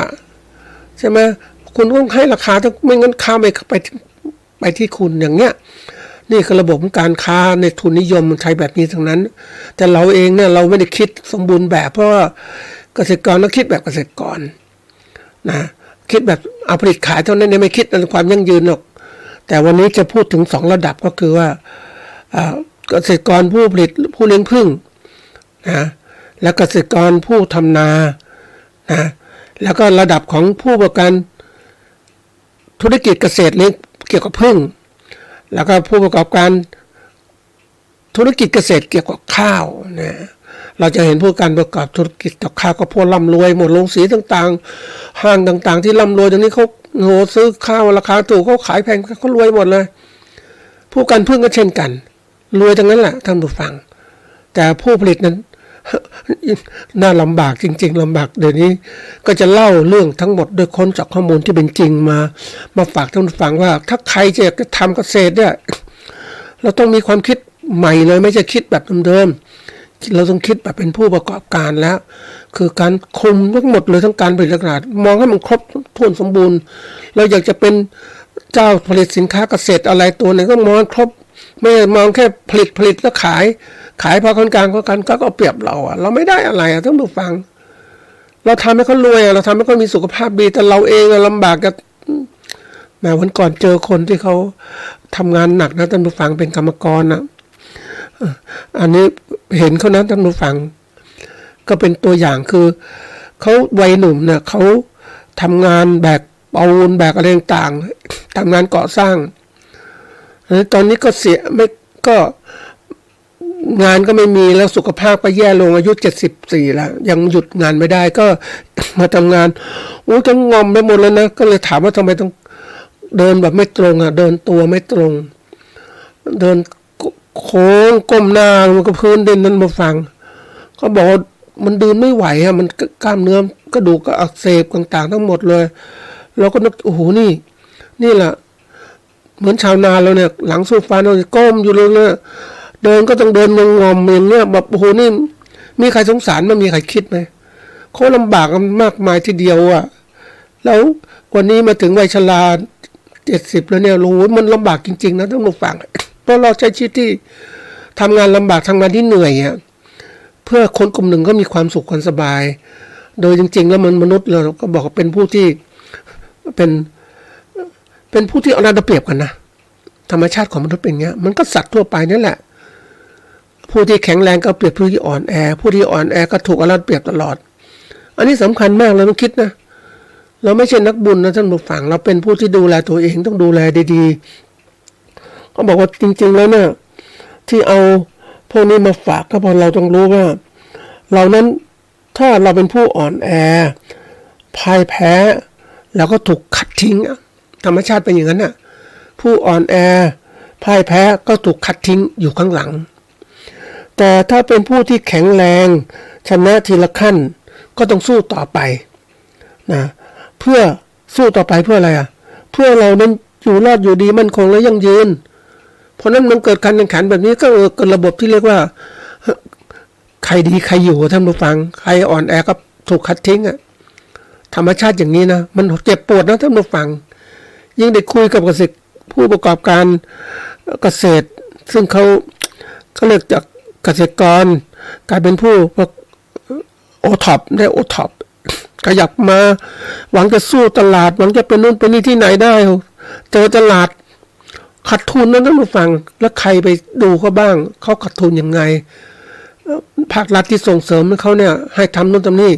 ใช่ไหมคุณต้องให้ราคาถ้าไม่งั้นข้าวไปที่คุณอย่างเงี้ยนี่คือระบบการค้าในทุนนิยมมันใช้แบบนี้ทั้งนั้นแต่เราเองเนี่ยเราไม่ได้คิดสมบูรณ์แบบเพราะว่าเกษตรกรต้องคิดแบบเกษตรกรนะคิดแบบเอาผลิตขายเท่านั้นไม่คิดในความยั่งยืนหรอกแต่วันนี้จะพูดถึง2ระดับก็คือว่าเกษตรกรผู้ผลิตผู้เลี้ยงผึ้งนะและเกษตรกรผู้ทำนานะแล้วก็ระดับของผู้ประกอบการธุรกิจเกษตรเลี้ยงเกี่ยวกับผึ้งแล้วก็ผู้ประกอบการธุรกิจเกษตรเกี่ยวกับข้าวนะเราจะเห็นผู้การประกอบธุรกิจกับข้าวก็พวกร่ำรวยหมดโรงสีต่างๆห้างต่างๆที่ร่ำรวยตรงนี้เขาซื้อข้าวราคาถูกเขาขายแพงเขารวยหมดเลยผู้การผึ้งก็เช่นกันรวยทั้งนั้นแหละท่านผู้ฟังแต่ผู้ผลิตนั้นน่าลำบากจริงๆลำบากเดี๋ยวนี้ก็จะเล่าเรื่องทั้งหมดโดยค้นจากข้อมูลที่เป็นจริงมาฝากท่านผู้ฟังว่าถ้าใครจะทำเกษตรเนี่ยเราต้องมีความคิดใหม่เลยไม่ใช่คิดแบบเดิมๆเราต้องคิดแบบเป็นผู้ประกอบการแล้วคือการคุมทั้งหมดเลยทั้งการผลิตตลาดมองให้มันครบถ้วนสมบูรณ์เราอยากจะเป็นเจ้าผลิตสินค้าเกษตรอะไรตัวไหนก็มองครบไม่มองแค่ผลิตแล้วขายพอคนกลางก็เอาเปรียบเราไม่ได้อะไรท่านผู้ฟังเราทำให้เขารวยเราทำให้เขามีสุขภาพดีแต่เราเองลำบากกับแม้วันก่อนเจอคนที่เขาทำงานหนักนะท่านผู้ฟังเป็นกรรมกรนะอันนี้เห็นเขานะท่านผู้ฟังก็เป็นตัวอย่างคือเขาวัยหนุ่มเนี่ยเขาทำงานแบกปูนแบกอะไรต่างๆทำงานก่อสร้างตอนนี้ก็เสียไม่ก็งานก็ไม่มีแล้วสุขภาพก็แย่ลงอายุ74แล้วยังหยุดงานไม่ได้ก็มาทำงานจะงอมไปหมดแล้วนะก็เลยถามว่าทำไมต้องเดินแบบไม่ตรงเดินตัวไม่ตรงเดินโค้งก้มหน้ามันก็พื้นดินนั้นมาฟังเขาบอกมันเดินไม่ไหวมันกล้ามเนื้อกระดูกก็อักเสบต่างๆทั้งหมดเลยเราก็นึกโอ้โหนี่แหละเหมือนชาวนาเราเนี่ยหลังสู้ฟ้าเราก้มอยู่เลยเนี่ยเดินก็ต้องเดินงอมอย่างเงี้ยแบบโอ้โหนี่มีใครสงสารมั้ยมีใครคิดไหมเขาลำบากกันมากมายทีเดียวแล้ววันนี้มาถึงวัยชรา70แล้วเนี่ยรู้มันลำบากจริงๆนะต้องมาฟังเพราะเราใช้ชีวิตที่ทำงานลำบากทำงานที่เหนื่อยเพื่อคนกลุ่มหนึ่งก็มีความสุขความสบายโดยจริงๆแล้วมนุษย์เราก็บอกว่าเป็นผู้ที่เป็นผู้ที่เอารัดเอาเปรียบกันนะธรรมชาติของมนุษย์เป็นอย่างเงี้ยมันก็สัตว์ทั่วไปนั่นแหละผู้ที่แข็งแรงก็เปรียบผู้ที่อ่อนแอผู้ที่อ่อนแอก็ถูกเอารัดเปรียบตลอดอันนี้สำคัญมากเราต้องคิดนะเราไม่ใช่นักบุญนะท่านผู้ฟังเราเป็นผู้ที่ดูแลตัวเองต้องดูแลดีๆเขาบอกว่าจริงๆแล้วเนี่ยที่เอาพวกนี้มาฝากก็เพราะเราต้องรู้ว่าเรานั้นถ้าเราเป็นผู้อ่อนแอพ่ายแพ้แล้วก็ถูกคัดทิ้งธรรมชาติเป็นอย่างนั้นน่ะผู้อ่อนแอพ่ายแพ้ก็ถูกคัดทิ้งอยู่ข้างหลังแต่ถ้าเป็นผู้ที่แข็งแรงชนะทีละขั้นก็ต้องสู้ต่อไปนะเพื่อสู้ต่อไปเพื่ออะไรเพื่อเรานั้นอยู่รอดอยู่ดีมั่นคงและยั่งยืนเพราะนั้นมันเกิดการแข่งขันแบบนี้ก็เกิดระบบที่เรียกว่าใครดีใครอยู่ท่านผู้ฟังใครอ่อนแอก็ถูกคัดทิ้งธรรมชาติอย่างนี้นะมันเจ็บปวดนะท่านผู้ฟังยิ่งได้คุยกับเกษตรผู้ประกอบการเกษตรซึ่งเขาเรียกจากเกษตรกร กลายเป็นผู้โอท็อปได้โอท็อปขยับมาหวังจะสู้ตลาดหวังจะเป็นนู่นเป็นนี่ที่ไหนได้เจอตลาดขาดทุนนั้นท่านผู้ฟังแล้วใครไปดูเขาบ้างเขาขาดทุนยังไงภาครัฐที่ส่งเสริมให้เขาเนี่ยให้ทำนู่นทำนี่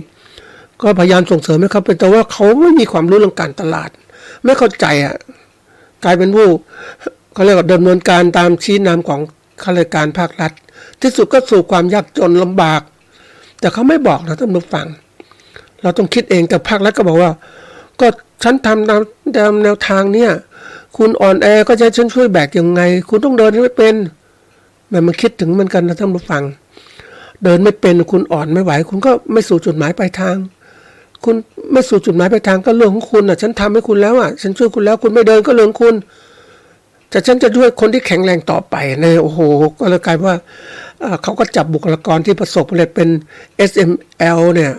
ก็พยายามส่งเสริมให้เขาเป็นแต่ว่าเขาไม่มีความรู้เรื่องการตลาดไม่เข้าใจกลายเป็นผู้เขาเรียกว่าดำเนินการตามชี้นำของข้าราชการภาครัฐที่สุดก็สู่ความยากจนลำบากแต่เขาไม่บอกนะท่านผู้ฟังเราต้องคิดเองแต่ภาครัฐก็บอกว่าก็ฉันทำตามแนวทางเนี่ยคุณอ่อนแอก็จะฉันช่วยแบกยังไงคุณต้องเดินให้เป็นมันคิดถึงเหมือนกันนะท่านผู้ฟังเดินไม่เป็นคุณอ่อนไม่ไหวคุณก็ไม่สู่จุดหมายปลายทางคุณไม่สู่จุดหมายปลายทางก็เรื่องของคุณฉันทำให้คุณแล้วฉันช่วยคุณแล้วคุณไม่เดินก็เรื่องคุณแต่ฉันจะช่วยคนที่แข็งแรงต่อไปในโอ้โหก็เลยกลายว่าเขาก็จับบุคลากรที่ประสบความสำเร็จเป็น SML เนี่ย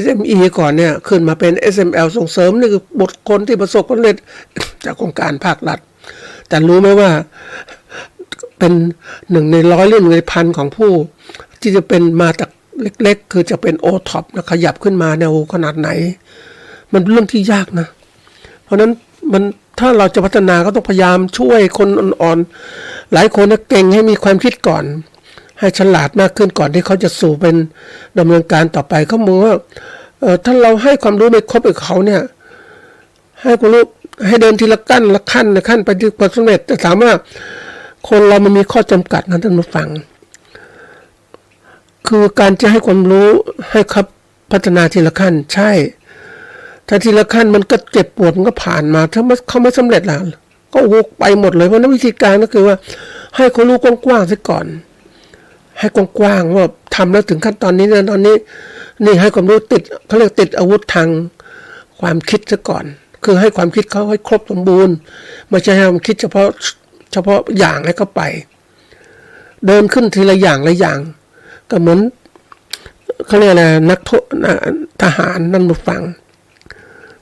SME ก่อนเนี่ยขึ้นมาเป็น SML ส่งเสริมนี่คือบุคคลที่ประสบความสำเร็จจากโครงการภาครัฐแต่รู้ไหมว่าเป็น1 ใน 100หรือ1 ใน 1,000ของผู้ที่จะเป็นมาจากเล็กๆคือจะเป็นโอท็อปนะขยับขึ้นมาแนวขนาดไหนมันเป็นเรื่องที่ยากนะเพราะนั้นมันถ้าเราจะพัฒนาก็ต้องพยายามช่วยคนอ่อนๆหลายคนนะเก่งให้มีความคิดก่อนให้ฉลาดมากขึ้นก่อนที่เขาจะสู่เป็นดำเนินการต่อไปเขามองว่าถ้าเราให้ความรู้ไม่ครบกับเขาเนี่ยให้ความรู้ให้เดินทีละขั้นละขั้นไปถึงความสำเร็จแต่ถามว่าคนเรามันมีข้อจำกัดนะท่านผู้ฟังคือการจะให้ความรู้ให้ครับพัฒนาทีละขั้นใช่ถ้าทีละขั้นมันก็เจ็บปวดมันก็ผ่านมาถ้าเขาไม่สำเร็จล่ะก็วกไปหมดเลยเพราะนั้นวิธีการก็คือว่าให้ความรู้กว้างๆซะก่อนให้กว้างๆว่าทำแล้วถึงขั้นตอนนี้นะตอนนี้นี่ให้ความรู้ติดเขาเรียกติดอาวุธทางความคิดซะก่อนคือให้ความคิดเขาให้ครบสมบูรณ์ไม่ใช่ให้ความคิดเฉพาะอย่างให้เขาไปเดินขึ้นทีละอย่างละอย่างก็เหมือนเขาเรียกอะไรนักโทษทหารนั่นบุฟัง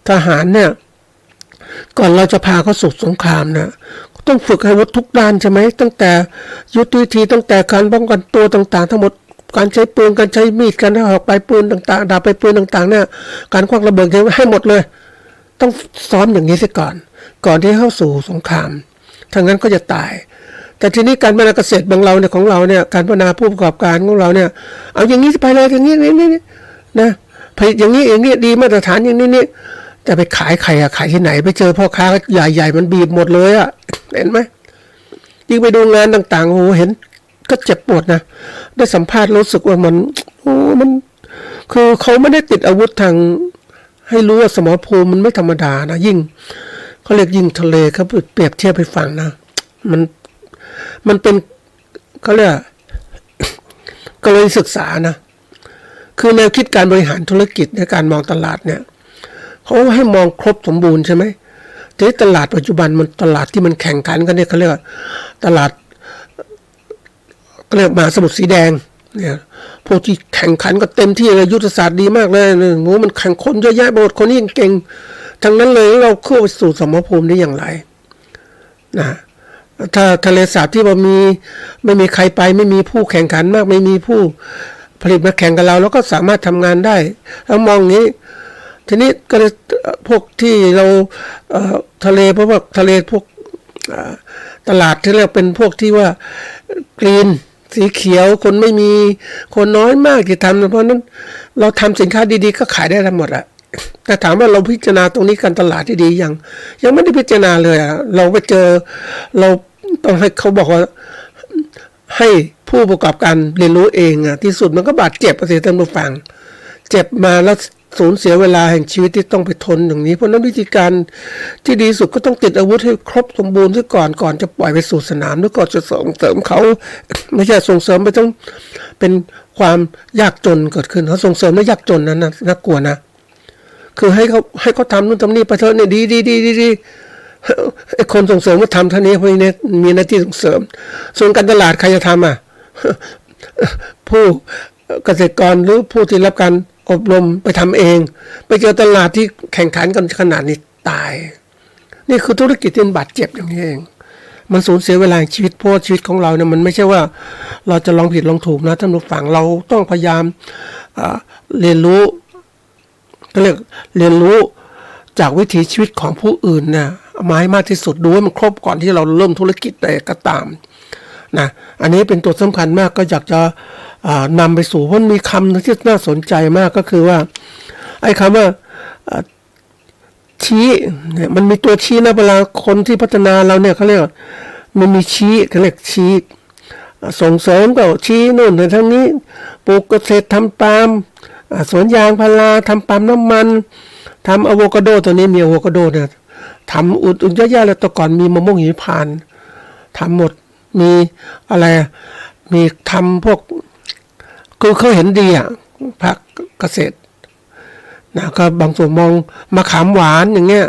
ทหารเนี่ยก่อนเราจะพาเขาสู่สงครามเนี่ยต้องฝึกให้วุฒิทุกด้านใช่ไหมตั้งแต่ยุทธวิธีตั้งแต่การป้องกันตัวต่างๆทั้งหมดการใช้ปืนการใช้มีดการออกไปปืนต่างๆดาบไปปืนต่างๆเนี่ยการคว้างระเบิดให้หมดเลยต้องซ้อมอย่างนี้เสียก่อนที่เข้าสู่สงครามถ้างั้นก็จะตายแต่ทีนี้การพัฒนาเกษตรของเราเนี่ยการพัฒนาผู้ประกอบการของเราเนี่ยเอาอย่างนี้ไปเลยอย่างนี้นี่นะผลิตอย่างนี้ดีมาตรฐานอย่างนี้จะไปขายใครขายที่ไหนไปเจอพ่อค้าใหญ่ๆมันบีบหมดเลยเห็นไหมยิ่งไปดูงานต่างๆโอ้เห็นก็เจ็บปวดนะได้สัมภาษณ์รู้สึกว่ามันคือเขาไม่ได้ติดอาวุธทางให้รู้ว่าสมรภูมิมันไม่ธรรมดานะยิ่งเขาเรียกยิ่งทะเลเขาเปรียบเทียบให้ฟังนะมันเป็นเขาเรียกก็เลยศึกษานะคือแนวคิดการบริหารธุรกิจในการมองตลาดเนี่ยเขาให้มองครบสมบูรณ์ใช่ไหมแต่ตลาดปัจจุบันมันตลาดที่มันแข่งขันกันเนี่ยเขาเรียกว่าตลาดก็เรียกมหาสมุทรสีแดงเนี่ยพวกที่แข่งขันก็เต็มที่เลยยุทธศาสตร์ดีมากเลยมันแข่งคนเยอะแยะหมดคนนี้เก่งทั้งนั้นเลยเราเข้าไปสู่สมรภูมิได้อย่างไรนะถ้าทะเลสาบที่ไม่มีใครไปไม่มีผู้แข่งขันมากไม่มีผู้ผลิตมาแข่งกับเราแล้วก็สามารถทำงานได้แล้วมองนี้ทีนี้ก็พวกที่เราทะเลเพราะว่าทะเลพวกตลาดที่เรียกเป็นพวกที่ว่ากรีนสีเขียวคนไม่มีคนน้อยมากที่ทำเพราะนั้นเราทำสินค้าดีๆก็ขายได้ทั้งหมดแต่ถามว่าเราพิจารณาตรงนี้การตลาดที่ดียังไม่ได้พิจารณาเลยเราไปเจอเราต้องให้เขาบอกว่าให้ผู้ประกอบการเรียนรู้เองที่สุดมันก็บาดเจ็บประสิทธิท่านผู้ฟังเจ็บมาแล้วสูญเสียเวลาแห่งชีวิตที่ต้องไปทนอย่างนี้เพราะนั้นวิธีการที่ดีสุดก็ต้องติดอาวุธให้ครบสมบูรณ์ซะก่อนจะปล่อยไปสู่สนามหรือก่อนจะส่งเสริมเขาไม่ใช่ส่งเสริมไปต้องเป็นความยากจนเกิดขึ้นเขาส่งเสริมแล้วยากจนนั้นน่ากลัวนะคือให้เขาทำนู่นทำนี่ไปเถอะเนี่ยดีไอ้คนส่งเสริมก็ทำเท่านี้เพราะนี่มีหน้าที่ส่งเสริมส่วนการตลาดใครจะทผู้เกษตรกรหรือผู้ที่รับการอบรมไปทำเองไปเจอตลาดที่แข่งขันกันขนาดนี้ตายนี่คือธุรกิจที่บาดเจ็บอย่างนี้เอง มันสูญเสียเวลาชีวิตเพราะชีวิตของเราเนี่ยมันไม่ใช่ว่าเราจะลองผิดลองถูกนะท่านผู้ฟังเราต้องพยายามเรียนรู้ก็เรียกเรียนรู้จากวิถีชีวิตของผู้อื่นเนี่ยมาให้มากที่สุดดูให้มันครบก่อนที่เราเริ่มธุรกิจใดก็ตามนะอันนี้เป็นตัวสำคัญมากก็อยากจะนำไปสู่เพราะมีคำที่น่าสนใจมากก็คือว่าไอ้คำว่าชี้เนี่ยมันมีตัวชี้นะเวลาคนที่พัฒนาเราเนี่ยเขาเรียกมันมีชี้เขาเรียกชี้ส่งเสริมก็ชี้นู่นในทั้งนี้ปลูกเกษตรทำปาล์มสวนยางพาราทำปาล์มน้ำมันทำอะโวคาโดตัวนี้มีอะโวคาโดเนี่ยทำอุ่นเยอะๆเลยแต่ก่อนมีมะม่วงหิมพานต์ทำหมดมีอะไรมีทำพวกคือเขาเห็นดีอ่ะภาคเกษตรนะก็บางส่วนมองมะขามหวานอย่างเงี้ย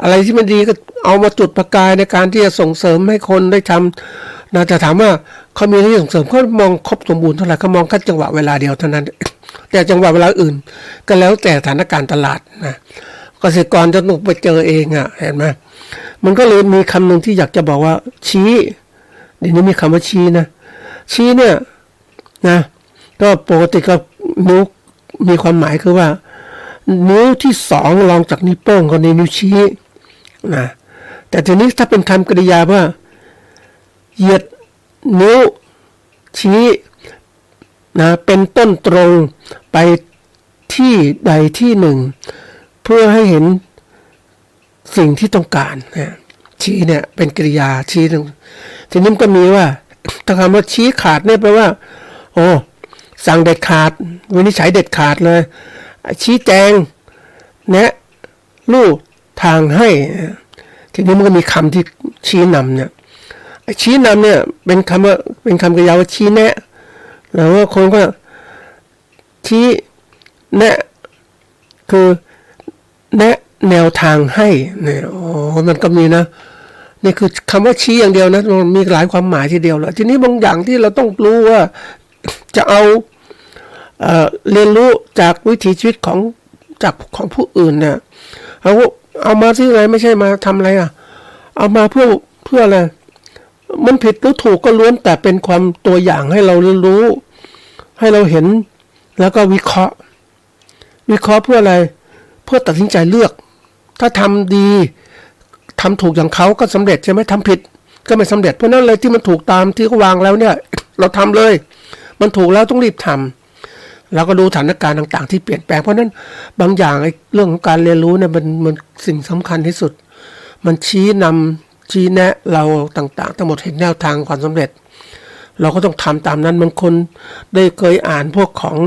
อะไรที่มันดีก็เอามาจุดประกายในการที่จะส่งเสริมให้คนได้ทำนะแต่ถามว่าเขามีที่ส่งเสริมเขามองครบสมบูรณ์เท่าไหร่เขามองแค่จังหวะเวลาเดียวเท่านั้น แต่จังหวะเวลาอื่นก็แล้วแต่สถานการณ์ตลาดนะเกษตรกรจะต้องไปเจอเองอ่ะเห็นไหมมันก็เลยมีคำหนึ่งที่อยากจะบอกว่าชี้เดี๋ยวนี้มีคำว่าชี้นะชี้เนี่ยนะก็ปกติก็นิ้วมีความหมายคือว่านิ้วที่สองรองจากนิ้วโป้งก็ในนิ้วชี้นะแต่ทีนี้ถ้าเป็นคำกริยาว่าเหยียดนิ้วชี้นะเป็นต้นตรงไปที่ใดที่หนึ่งเพื่อให้เห็นสิ่งที่ต้องการนะชี้เนี่ยเป็นกริยาชี้หนึ่งทีนี้ก็มีว่าถ้าคำว่าชี้ขาดเนี่ยแปลว่าโอ้สั่งเด็ดขาดวินิจฉัยเด็ดขาดเลยชี้แจงแนะลู่ทางให้ทีนี้มันก็มีคำที่ชี้นำเนี่ยชี้นำเนี่ยเป็นคำว่าเป็นคำกริยาว่าชี้แนะแล้วว่าคนก็ชี้แนะคือแนะแนวทางให้เนี่ยโอ้มันก็มีนะนี่คือคำว่าชี้อย่างเดียวนะมันมีหลายความหมายทีเดียวเลยทีนี้บางอย่างที่เราต้องรู้ว่าจะเอาเรียนรู้จากวิถีชีวิตของผู้อื่นเนี่ยเอามาที่อะไรไม่ใช่มาทำอะไรเอามาเพื่ออะไรมันผิดหรือถูกก็ล้วนแต่เป็นความตัวอย่างให้เราเรียนรู้ให้เราเห็นแล้วก็วิเคราะห์เพื่ออะไรเพื่อตัดสินใจเลือกถ้าทำดีทำถูกอย่างเขาก็สำเร็จใช่ไหมทำผิดก็ไม่สำเร็จเพราะนั้นเลยที่มันถูกตามที่เขาวางแล้วเนี่ยเราทำเลยมันถูกแล้วต้องรีบทำเราก็ดูสถานการณ์ต่างๆที่เปลี่ยนแปลงเพราะนั้นบางอย่างเรื่องของการเรียนรู้เนี่ยมันสิ่งสำคัญที่สุดมันชี้นำชี้แนะเราต่างๆทั้งหมดเห็นแนวทางความสำเร็จเราก็ต้องทำตามนั้นบางคนได้เคยอ่านพวกของ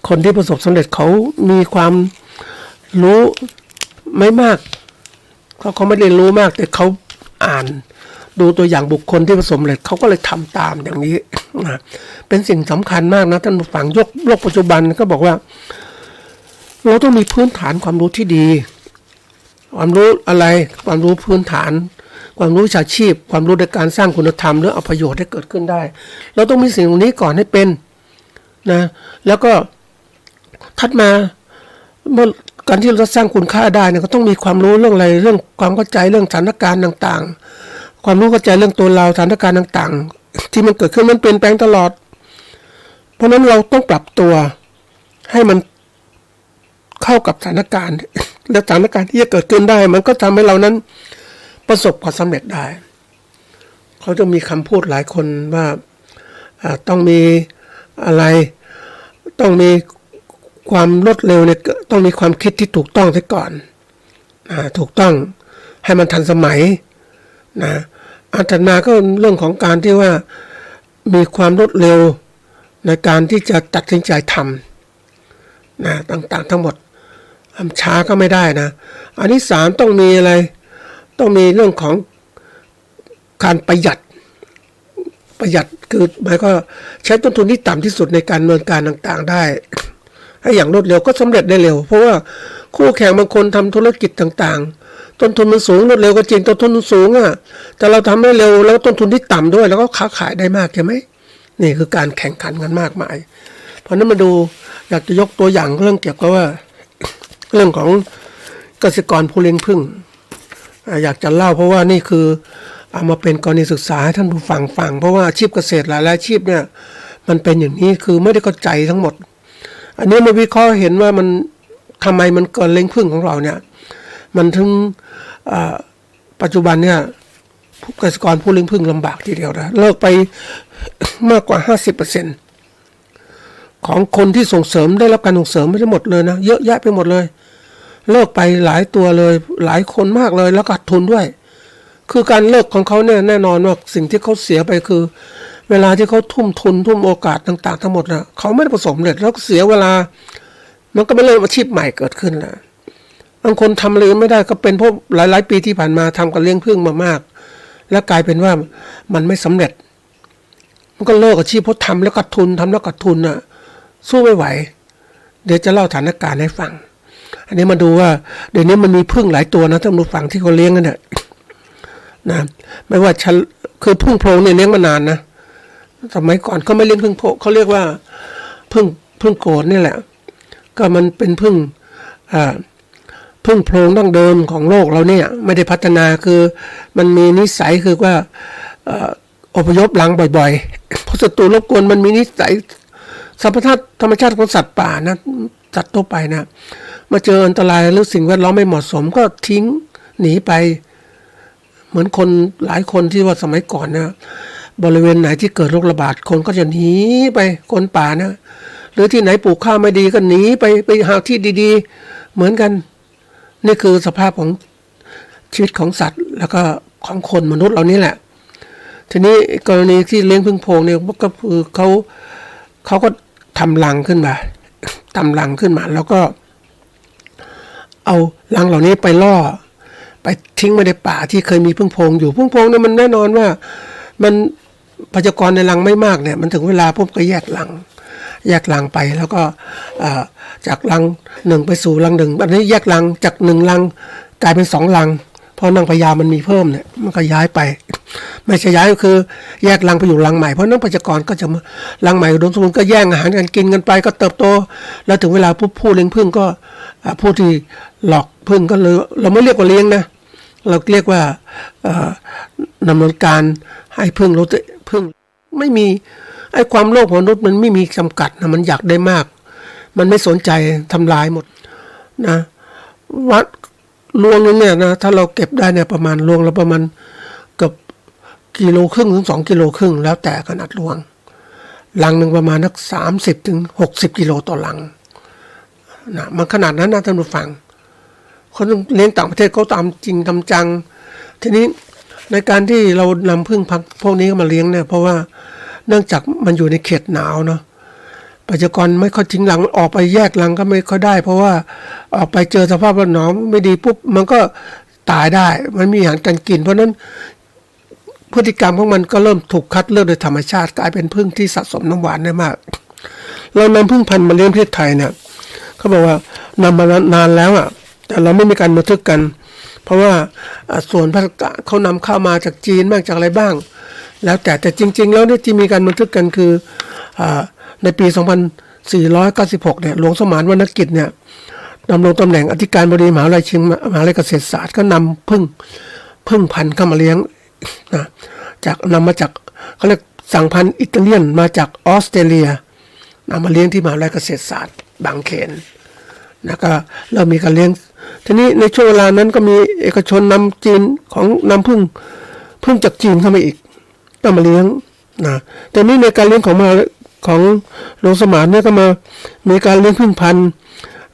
คนที่ประสบสำเร็จเขามีความรู้ไม่มากเขาไม่ได้รู้มากแต่เขาอ่านดูตัวอย่างบุคคลที่ประสบสำเร็จเขาก็เลยทำตามอย่างนี้นะเป็นสิ่งสำคัญมากนะท่านผู้ฟังโลกปัจจุบันก็บอกว่าเราต้องมีพื้นฐานความรู้ที่ดีความรู้อะไรความรู้พื้นฐานความรู้วิชาชีพความรู้ในการสร้างคุณธรรมหรือเอาประโยชน์ให้เกิดขึ้นได้เราต้องมีสิ่งเหล่านี้ก่อนให้เป็นนะแล้วก็ถัดมาเมื่อการที่เราจะสร้างคุณค่าได้เนี่ยก็ต้องมีความรู้เรื่องอะไรเรื่องความเข้าใจเรื่องสถานการณ์ต่างๆความรู้เข้าใจเรื่องตัวเราสถานการณ์ต่างๆที่มันเกิดขึ้นมันเปลี่ยนแปลงตลอดเพราะนั้นเราต้องปรับตัวให้มันเข้ากับสถานการณ์และสถานการณ์ที่จะเกิดขึ้นได้มันก็ทำให้เรานั้นประสบความสำเร็จได้เขาจะมีคำพูดหลายคนว่าต้องมีอะไรต้องมีความรวดเร็วเนี่ยต้องมีความคิดที่ถูกต้องซะก่อนถูกต้องให้มันทันสมัยนะอัตนาก็เรื่องของการที่ว่ามีความรวดเร็วในการที่จะตัดสินใจทำนะต่างๆทั้งหมดช้าก็ไม่ได้นะอันที่สามต้องมีอะไรต้องมีเรื่องของการประหยัดคือหมายก็ใช้ต้นทุนที่ต่ำที่สุดในการดำเนินการต่างๆได้ให้อย่างรวดเร็วก็สำเร็จได้เร็วเพราะว่าคู่แข่งบางคนทำธุรกิจต่างๆต้นทุนมันสูงรวดเร็วก็จริงต้นทุนมันสูงแต่เราทำได้เร็วแล้วต้นทุนที่ต่ำด้วยแล้วก็ค้าขายได้มากใช่ไหมนี่คือการแข่งขันกันมากมายเพราะนั้นมาดูอยากจะยกตัวอย่างเรื่องเกี่ยวกับว่าเรื่องของเกษตรกรผู้เลี้ยงผึ้ง อยากจะเล่าเพราะว่านี่คือเอามาเป็นกรณีศึกษาให้ท่านผู้ฟังฟังเพราะว่าอาชีพเกษตรหลายอาชีพเนี่ยมันเป็นอย่างนี้คือไม่ได้เข้าใจทั้งหมดอันนี้มาวิเคราะห์เห็นว่ามันทำไมมันเกินเลี้ยงผึ้งของเราเนี่ยมันถึงปัจจุบันเนี่ยเกษตรกรผู้เลี้ยงผึ้งลำบากทีเดียวนะเลิกไปมากกว่า 50% ของคนที่ส่งเสริมได้รับการส่งเสริมไม่ได้หมดเลยนะเยอะแยะไปหมดเลยเลิกไปหลายตัวเลยหลายคนมากเลยแล้วขาดทุนด้วยคือการเลิกของเขาเนี่ยแน่นอนว่าสิ่งที่เขาเสียไปคือเวลาที่เขาทุ่มทุนทุ่มโอกาสต่างๆทั้งหมดนะเขาไม่ได้ประสบผลสำเร็จแล้วเสียเวลามันก็ไม่เริ่มอาชีพใหม่เกิดขึ้นแล้วบางคนทำอะไรไม่ได้ก็เป็นเพราะหลายๆปีที่ผ่านมาทำการเลี้ยงผึ้งมามากแล้วกลายเป็นว่ามันไม่สำเร็จมันก็เลิกอาชีพเพราะทำแล้วขาดทุนทำแล้วขาดทุนน่ะสู้ไม่ไหวเดี๋ยวจะเล่าสถานการณ์ให้ฟังอันนี้มาดูว่าเดี๋ยวนี้มันมีผึ้งหลายตัวนะท่านผู้ฟังที่เขาเลี้ยงกันเนี่ยนะไม่ว่าคือผึ้งโพรงเนี่ยเลี้ยงมานานนะสมัยก่อนเขาไม่เลี้ยงผึ้งโพรงเขาเรียกว่าผึ้งโกนนี่แหละก็มันเป็นผึ้งโพรงดั้งเดิมของโลกเราเนี่ยไม่ได้พัฒนาคือมันมีนิสัยคือว่าอพยพรังบ่อยๆเพราะศัตรูรบกวนมันมีนิสัยธรรมชาติของสัตว์ป่านะสัตว์ทั่วไปนะมาเจออันตรายหรือสิ่งแวดล้อมไม่เหมาะสมก็ทิ้งหนีไปเหมือนคนหลายคนที่ว่าสมัยก่อนนะบริเวณไหนที่เกิดโรคระบาดคนก็จะหนีไปคนป่านะหรือที่ไหนปลูกข้าวไม่ดีก็หนีไปหาที่ดีๆเหมือนกันนี่คือสภาพของชีวิตของสัตว์แล้วก็ของคนมนุษย์เรานี่แหละทีนี้กรณีที่เลี้ยงผึ้งโพรงเนี่ยก็คือเขาก็ทำรังขึ้นมาแล้วก็เอารังเหล่านี้ไปล่อไปทิ้งไว้ในป่าที่เคยมีผึ้งโพรงอยู่ผึ้งโพรงเนี่ยมันแน่นอนว่ามันประชากรในรังไม่มากเนี่ยมันถึงเวลาปุ๊บก็แยกรังไปแล้วก็จากรังหนึ่งไปสู่รังหนึ่งอันนี้แยกรังจากหนึ่งรังกลายเป็นสองรังเพราะนางพญามันมีเพิ่มเนี่ยมันก็ย้ายไปไม่ใช่ย้ายก็คือแยกรังไปอยู่รังใหม่เพราะนั้นประชากรก็จะมารังใหม่อุดมสมบูรณ์ก็แย่งอาหารกันกินกันไปก็เติบโตแล้วถึงเวลาผู้เลี้ยงผึ้งก็ผู้ที่หลอกผึ้งก็เลยเราไม่เรียกว่าเลี้ยงนะเราเรียกว่าดำเนินการให้ผึ้งไม่มีไอ้ความโลภของมนุษย์มันไม่มีจำกัดนะมันอยากได้มากมันไม่สนใจทำลายหมดนะวัดรวงนึงเนี่ยนะถ้าเราเก็บได้เนี่ยประมาณรวงละประมาณเกือบ1.5 กิโลถึง2 กิโลครึ่งแล้วแต่ขนาดรวงลังหนึ่งประมาณนัก30 ถึง 60 กิโลต่อลังนะมันขนาดนั้นนะท่านผู้ฟังคนเลี้ยงต่างประเทศเขาตามจริงทำจังทีนี้ในการที่เรานำผึ้งพวกนี้มาเลี้ยงเนี่ยเพราะว่าเนื่องจากมันอยู่ในเขตหนาวเนาะประชากรไม่ค่อยทิ้งรังออกไปแยกรังก็ไม่ค่อยได้เพราะว่าออกไปเจอสภาพแวดล้อมไม่ดีปุ๊บมันก็ตายได้มันมีอาหารการกินเพราะนั้นพฤติกรรมของมันก็เริ่มถูกคัดเลือกโดยธรรมชาติกลายเป็นผึ้งที่สะสมน้ำหวานได้มากเรานำผึ้งพันธุ์มาเลี้ยงประเทศไทยเนี่ยเขาบอกว่านำมานานแล้วอ่ะแต่เราไม่มีการบันทึกกันเพราะว่าส่วนเขานำเข้ามาจากจีนบ้างจากอะไรบ้างแล้วแต่จริงๆแล้วเนี่ยที่มีการบันทึกกันคือในปี 2496 เนี่ยหลวงสมานวรรณกิจเนี่ยดำรงตำแหน่งอธิการบดีมหาวิทยาลัยเชียงมหาวิทยาลัยเกษตรศาสตร์ก็นำผึ้งพันธุ์เข้ามาเลี้ยงนะนำมาจากเขาเรียกสั่งพันธุ์อิตาเลียนมาจากออสเตรเลียนำมาเลี้ยงที่มหาวิทยาลัยเกษตรศาสตร์บางเขนนะก็เริ่มมีการเลี้ยงทีนี้ในช่วงเวลานั้นก็มีเอกชนนำผึ้งจากจีนเข้ามาอีกก็มาเลี้ยงนะแต่นี้ในการเลี้ยงของหลวงสมานเนี่ยก็มามีการเลี้ยงผึ้งพันธุ์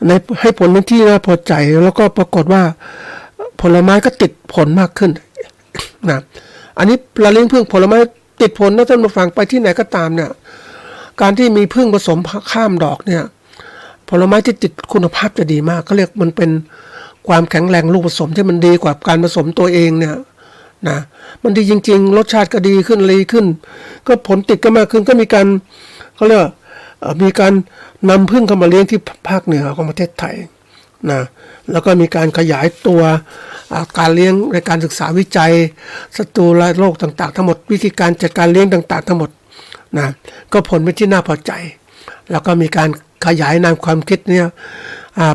ในให้ผลที่น่าพอใจแล้วก็ปรากฏว่าผลไม้ก็ติดผลมากขึ้นนะอันนี้เราเลี้ยงผึ้งผลไม้ติดผลนะท่านผู้ฟังไปที่ไหนก็ตามเนี่ยการที่มีผึ้งผสมข้ามดอกเนี่ยผลไม้ที่ติดคุณภาพจะดีมากเขาเรียกมันเป็นความแข็งแรงลูกผสมที่มันดีกว่าการผสมตัวเองเนี่ยนะมันดีจริงๆรสชาติก็ดีขึ้นเลยขึ้นก็ผลติดก็มากขึ้นก็มีการเขาเรียกมีการนำผึ้งเข้ามาเลี้ยงที่ภาคเหนือของประเทศไทยนะแล้วก็มีการขยายตัวการเลี้ยงในการศึกษาวิจัยศัตรูและโรคต่างๆทั้งหมดวิธีการจัดการเลี้ยงต่างๆทั้งหมดนะก็ผลเป็นที่น่าพอใจแล้วก็มีการขยายแนวความคิดเนี่ย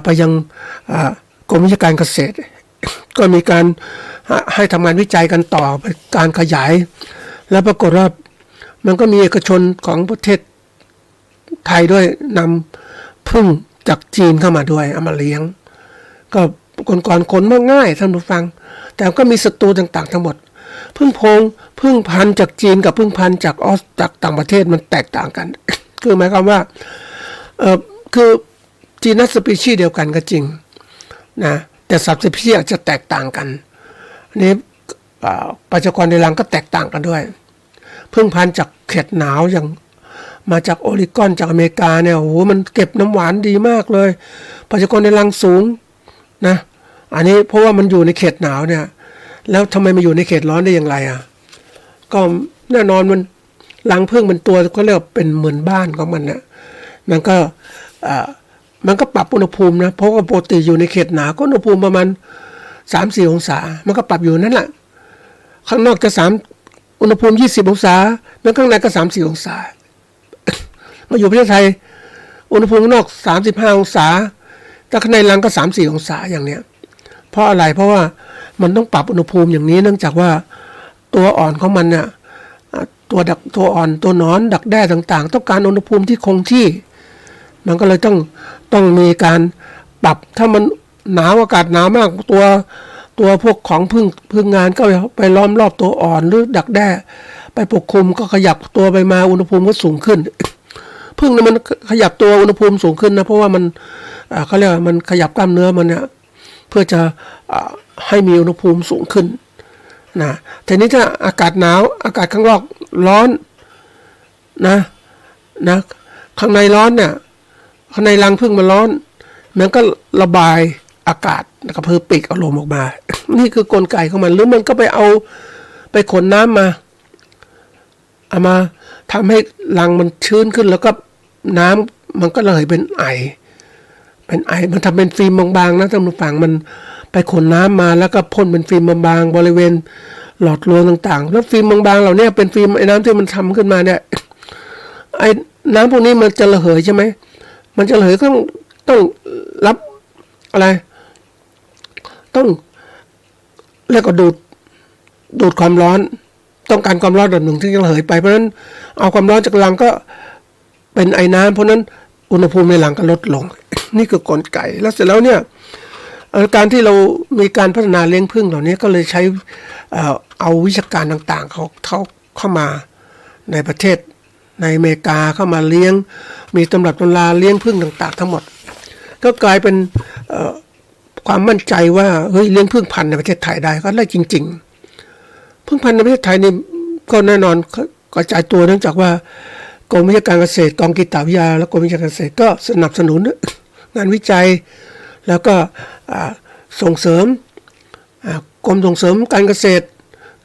ไปยังกรมวิชาการเกษตร ก็มีการให้ทำงานวิจัยกันต่อการขยายแล้วปรากฏว่ามันก็มีเอกชนของประเทศไทยด้วยนำผึ้งจากจีนเข้ามาด้วยเอามาเลี้ยงก็ก่อนขนมาง่ายท่านผู้ฟังแต่ก็มีศัตรูต่างๆทั้งหมดพึ่งพันธุ์จากจีนกับพึ่งพันธุ์จากต่างประเทศมันแตกต่างกัน คือหมายความว่าคือจีนัสสปีชีส์เดียวกันก็จริงนะแต่สัตว์สปีชีส์อาจจะแตกต่างกันนี้ประชากรในรังก็แตกต่างกันด้วยพึ่งพันธุ์จากเขตหนาวอย่างมาจากโอริกอนจากอเมริกาเนี่ยโอ้โหมันเก็บน้ำหวานดีมากเลยประชากรในรังสูงนะอันนี้เพราะว่ามันอยู่ในเขตหนาวเนี่ยแล้วทำไมมาอยู่ในเขตร้อนได้อย่างไรก็แน่นอนมันรังผึ้งมันตัวก็เรียกเป็นเหมือนบ้านของมันเนี่ยมันก็ปรับอุณหภูมินะเพราะว่าปกติอยู่ในเขตหนาวก็อุณหภูมิประมาณ 3-4 องศามันก็ปรับอยู่นั่นแหละข้างนอกจะอุณหภูมิ20 องศาแล้วข้างในก็ 3-4 องศา มาอยู่ประเทศไทยอุณหภูมิข้างนอก35 องศาแต่ข้างในรังก็ 3-4 องศาอย่างเนี้ยเพราะอะไรเพราะว่ามันต้องปรับอุณหภูมิอย่างนี้เนื่องจากว่าตัวอ่อนของมันเนี่ยตัวอ่อนตัวหนอนดักแด้ต่างๆต้องการอุณหภูมิที่คงที่มันก็เลยต้องมีการปรับถ้ามันหนาวอากาศหนาวมากตัวพวกของพึ่งงานก็ไปล้อมรอบตัวอ่อนหรือดักแด้ไปปกคลุมก็ขยับตัวไปมาอุณหภูมิก็สูงขึ้นพึ่งเนี่ยมันขยับตัวอุณหภูมิสูงขึ้นนะเพราะว่ามันเขาเรียกว่ามันขยับกล้ามเนื้อมันเนี่ยเพื่อจะให้มีอุณหภูมิสูงขึ้นนะทีนี้ถ้าอากาศหนาวอากาศข้างนอกร้อนนะข้างในร้อนเนี่ยข้างในรังผึ้งมันร้อนมันก็ระบายอากาศกระเพื่อปีกเอาลมออกมา นี่คือกลไกของมันหรือมันก็ไปขนน้ำมาเอามาทำให้รังมันชื้นขึ้นแล้วก็น้ำมันก็ระเหยเป็นไอมันทำเป็นฟิล์มบางๆนะท่านผู้ฟังมันไปขนน้ำมาแล้วก็พ่นเป็นฟิล์มบางๆบริเวณหลอดรวมต่างๆแล้วฟิล์มบางๆเหล่านี้เป็นฟิล์มไอ้น้ำที่มันทำขึ้นมาเนี่ยไอ้น้ำพวกนี้มันจะระเหยใช่ไหมมันจะระเหยต้องรับอะไรต้องเรียกว่าดูดความร้อนต้องการความร้อนระดับหนึ่งที่จะระเหยไปเพราะฉะนั้นเอาความร้อนจากรังก็เป็นไอ้น้ำเพราะนั้นอุณหภูมิในรังก็ลดลง นี่คือกลไกแล้วเสร็จแล้วเนี่ยการที่เรามีการพัฒนาเลี้ยงผึ้งเหล่านี้ก็เลยใช้เอาวิชาการต่างๆเข้ามาในประเทศในอเมริกาเข้ามาเลี้ยงมีตำรับตำราเลี้ยงผึ้งต่างๆทั้งหมดก็กลายเป็นความมั่นใจว่าเฮ้ยเลี้ยงผึ้งพันธุ์ในประเทศไทยได้ก็ได้จริงๆผึ้งพันธุ์ในประเทศไทยนี่ก็แน่นอนกระจายตัวเนื่องจากว่ากรมวิชาการเกษตรกองกีตวิทยาและกรมวิชาการเกษตรก็สนับสนุนงานวิจัยแล้วก็ส่งเสริมกรมส่งเสริมการเกษตร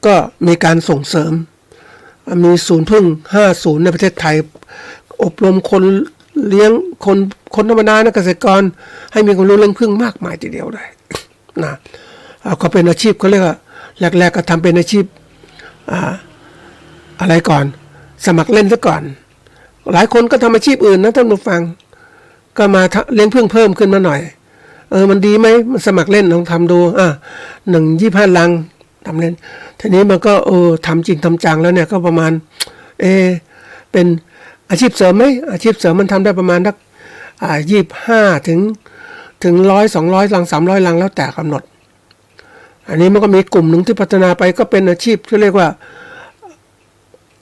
ก็มีการส่งเสริมมีศูนย์ผึ้ง5 ศูนย์ในประเทศไทยอบรมคนเลี้ยงคนธรรมดานะเกษตรกรให้มีความรู้เรื่องผึ้งมากมายทีเดียวเลยนะก็เป็นอาชีพเขาเรียกว่าแรกๆก็ทำเป็นอาชีพอะไรก่อนสมัครเล่นซะก่อนหลายคนก็ทำอาชีพอื่นนะท่านผู้ฟังก็มาเลี้ยงผึ้งเพิ่มขึ้นมาหน่อยมันดีไหมมันสมัครเล่นลองทำดู1 25 ลังทำเล่นทีนี้มันก็ทำจริงทำจังแล้วเนี่ยก็ประมาณเป็นอาชีพเสริมไหมอาชีพเสริมมันทำได้ประมาณสัก25ถึง100 200 ลัง300 ลังแล้วแต่กำหนดอันนี้มันก็มีกลุ่มหนึ่งที่พัฒนาไปก็เป็นอาชีพที่เรียกว่า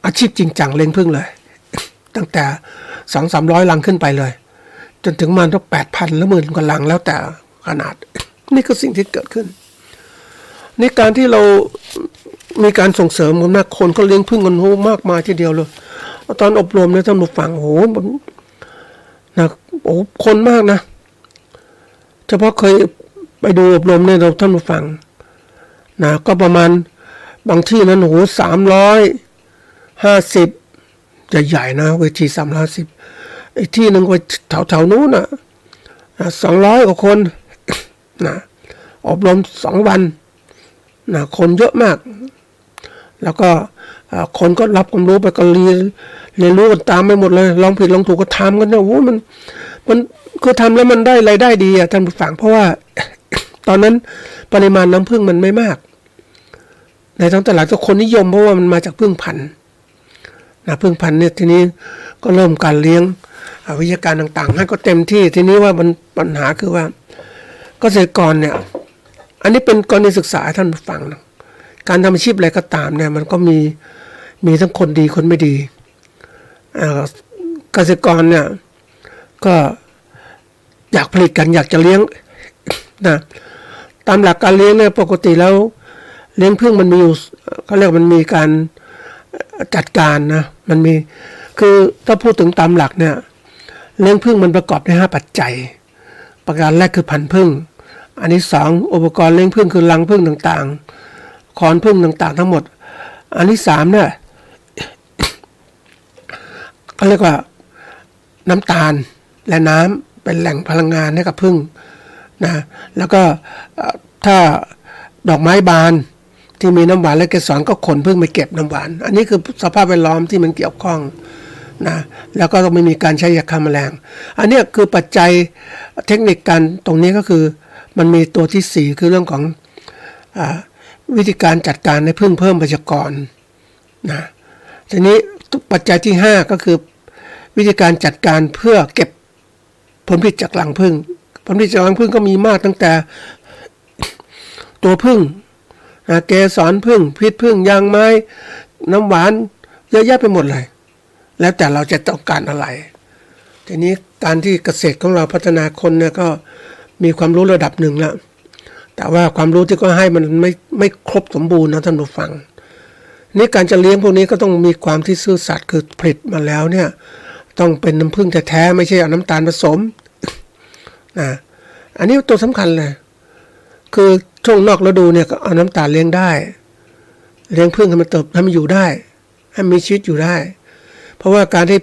อาชีพจริงจังเลี้ยงผึ้งเลยตั้งแต่200-300 ลังขึ้นไปเลยจนถึงมันต้อง 8,000 หรือ 10,000 กว่าลังแล้วแต่ขนาดนี่ก็สิ่งที่เกิดขึ้นนี่การที่เรามีการส่งเสริมกันนะคนก็เลี้ยงผึ้งกันโหมากมายทีเดียวเลยตอนอบรมเนี่ยท่านผู้ฟังคนมากนะเฉพาะเคยไปดูอบรมเนี่ยท่านผู้ฟังนะก็ประมาณบางที่นั้น350ใหญ่ๆนะเวที350ไอ้ที่นึงก็แถวๆนู้นน่ะ200 กว่าคนนะอบรม2 วันนะคนเยอะมากแล้วก็คนก็รับความรู้ไปก็เรียนรู้กันตามไปหมดเลยลองผิดลองถูกก็ทำกันเนี่ยโอ้มันคือทำแล้วมันได้รายได้ดีท่านผู้ฟังเพราะว่าตอนนั้น ปริมาณน้ำผึ้งมันไม่มากในท้องตลาดก็คนนิยมเพราะว่ามันมาจากผึ้งพันธุ์นะผึ้งพันธุ์เนี่ยทีนี้ก็เริ่มการเลี้ยงวิทยาการต่างๆให้ก็เต็มที่ทีนี้ว่ามันปัญหาคือว่าเกษตรกรเนี่ยอันนี้เป็นกรณีศึกษาท่านฟังนะการทำอาชีพอะไรก็ตามเนี่ยมันก็มีทั้งคนดีคนไม่ดีเกษตรกรเนี่ยก็อยากผลิตกันอยากจะเลี้ยงนะตามหลักการเลี้ยงเนี่ยปกติแล้วเลี้ยงผึ้งมันมีอยู่เขาเรียกมันมีการจัดการนะมันมีคือถ้าพูดถึงตามหลักเนี่ยเลี้ยงผึ้งมันประกอบด้วย5ปัจจัยประการแรกคือพันธุ์ผึ้งอันที่2อุปกรณ์เลี้ยงผึ้งคือรังผึ้งต่างๆขอนผึ้งต่างๆทั้งหมดอันที่3เนี่ยเขาเรียกว่าน้ำตาลและน้ำเป็นแหล่งพลังงานให้กับผึ้งนะแล้วก็ถ้าดอกไม้บานที่มีน้ำหวานและเกสรก็ขนผึ้งไปเก็บน้ำหวานอันนี้คือสภาพแวดล้อมที่มันเกี่ยวข้องนะแล้วก็ต้องไม่มีการใช้ยาฆ่าแมลงอันนี้คือปัจจัยเทคนิคการตรงนี้ก็คือมันมีตัวที่4คือเรื่องของวิธีการจัดการให้ผึ้งเพิ่มประชากรนะทีนี้ปัจจัยที่5ก็คือวิธีการจัดการเพื่อเก็บผลผลิตจากรังผึ้งผลผลิตจากรังผึ้งก็มีมากตั้งแต่ตัวผึ้งเกสรผึ้งพิษผึ้งยางไม้น้ำหวานเยอะแยะไปหมดเลยแล้วแต่เราจะต้องการอะไรทีนี้การที่เกษตรของเราพัฒนาคนเนี่ยก็มีความรู้ระดับหนึ่งแล้วแต่ว่าความรู้ที่ก็ให้มันไม่ครบสมบูรณ์นะท่านผู้ฟังนี่การจะเลี้ยงพวกนี้ก็ต้องมีความที่ซื่อสัตย์คือผลิตมาแล้วเนี่ยต้องเป็นน้ำผึ้งแท้ๆไม่ใช่เอาน้ำตาลผสมอันนี้ตัวสำคัญเลยคือช่วงนอกฤดูเนี่ยก็เอาน้ำตาลเลี้ยงได้เลี้ยงผึ้งให้มันเติบให้มันอยู่ได้ให้มีชีวิตอยู่ได้เพราะว่าการที่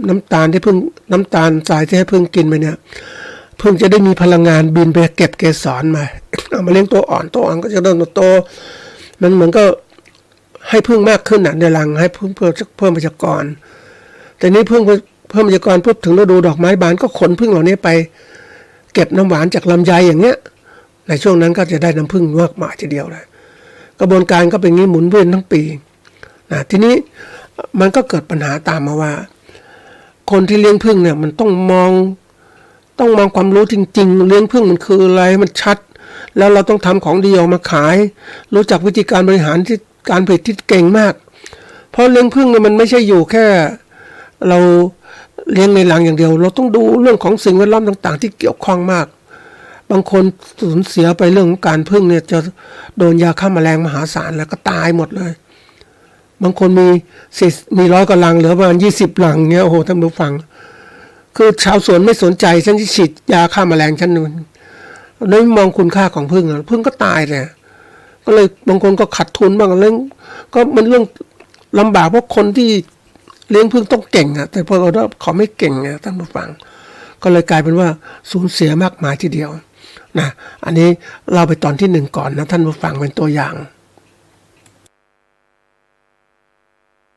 น้ำตาลที่ผึ้งน้ำตาลทรายที่ให้ผึ้งกินไปเนี่ยผึ้งจะได้มีพลังงานบินไปเก็บเกสรมาเอามาเลี้ยงตัวอ่อนก็จะเริ่มโตมันเหมือนก็ให้ผึ้งมากขึ้นในรังให้ผึ้งเพิ่มประชากรแต่นี้เพิ่มประชากรปุ๊บถึงฤดูดอกไม้บานก็ขนผึ้งเหล่านี้ไปเก็บน้ำหวานจากลำไยอย่างเงี้ยในช่วงนั้นก็จะได้น้ำผึ้งมากมายทีเดียวเลยกระบวนการก็เป็นงี้หมุนเวียนทั้งปีนะทีนี้มันก็เกิดปัญหาตามมาว่าคนที่เลี้ยงผึ้งเนี่ยมันต้องมองความรู้จริงๆเลี้ยงผึ้งมันคืออะไรมันชัดแล้วเราต้องทำของดีออกมาขายรู้จักวิธีการบริหารที่การผลิตที่เก่งมากเพราะเลี้ยงผึ้งเนี่ยมันไม่ใช่อยู่แค่เราเลี้ยงในรังอย่างเดียวเราต้องดูเรื่องของสิ่งแวดล้อมต่างๆที่เกี่ยวข้องมากบางคนสูญเสียไปเรื่องของการผึ้งเนี่ยจะโดนยาฆ่าแมลงมหาศาลแล้วก็ตายหมดเลยบางคนมี100 กว่ารังเหลือประมาณ20 รังเงี้ยโอ้โหท่านผู้ฟังคือชาวสวนไม่สนใจฉันจะฉีดยาฆ่าแมลงฉันนึงไม่มองคุณค่าของผึ้งผึ้งก็ตายเลยก็เลยบางคนก็ขาดทุนบ้างเรื่องก็มันเรื่องลำบากเพราะคนที่เลี้ยงผึ้งต้องเก่งแต่พอเขาไม่เก่งท่านผู้ฟังก็เลยกลายเป็นว่าสูญเสียมากมายทีเดียวนะอันนี้เราไปตอนที่1ก่อนนะท่านผู้ฟังเป็นตัวอย่าง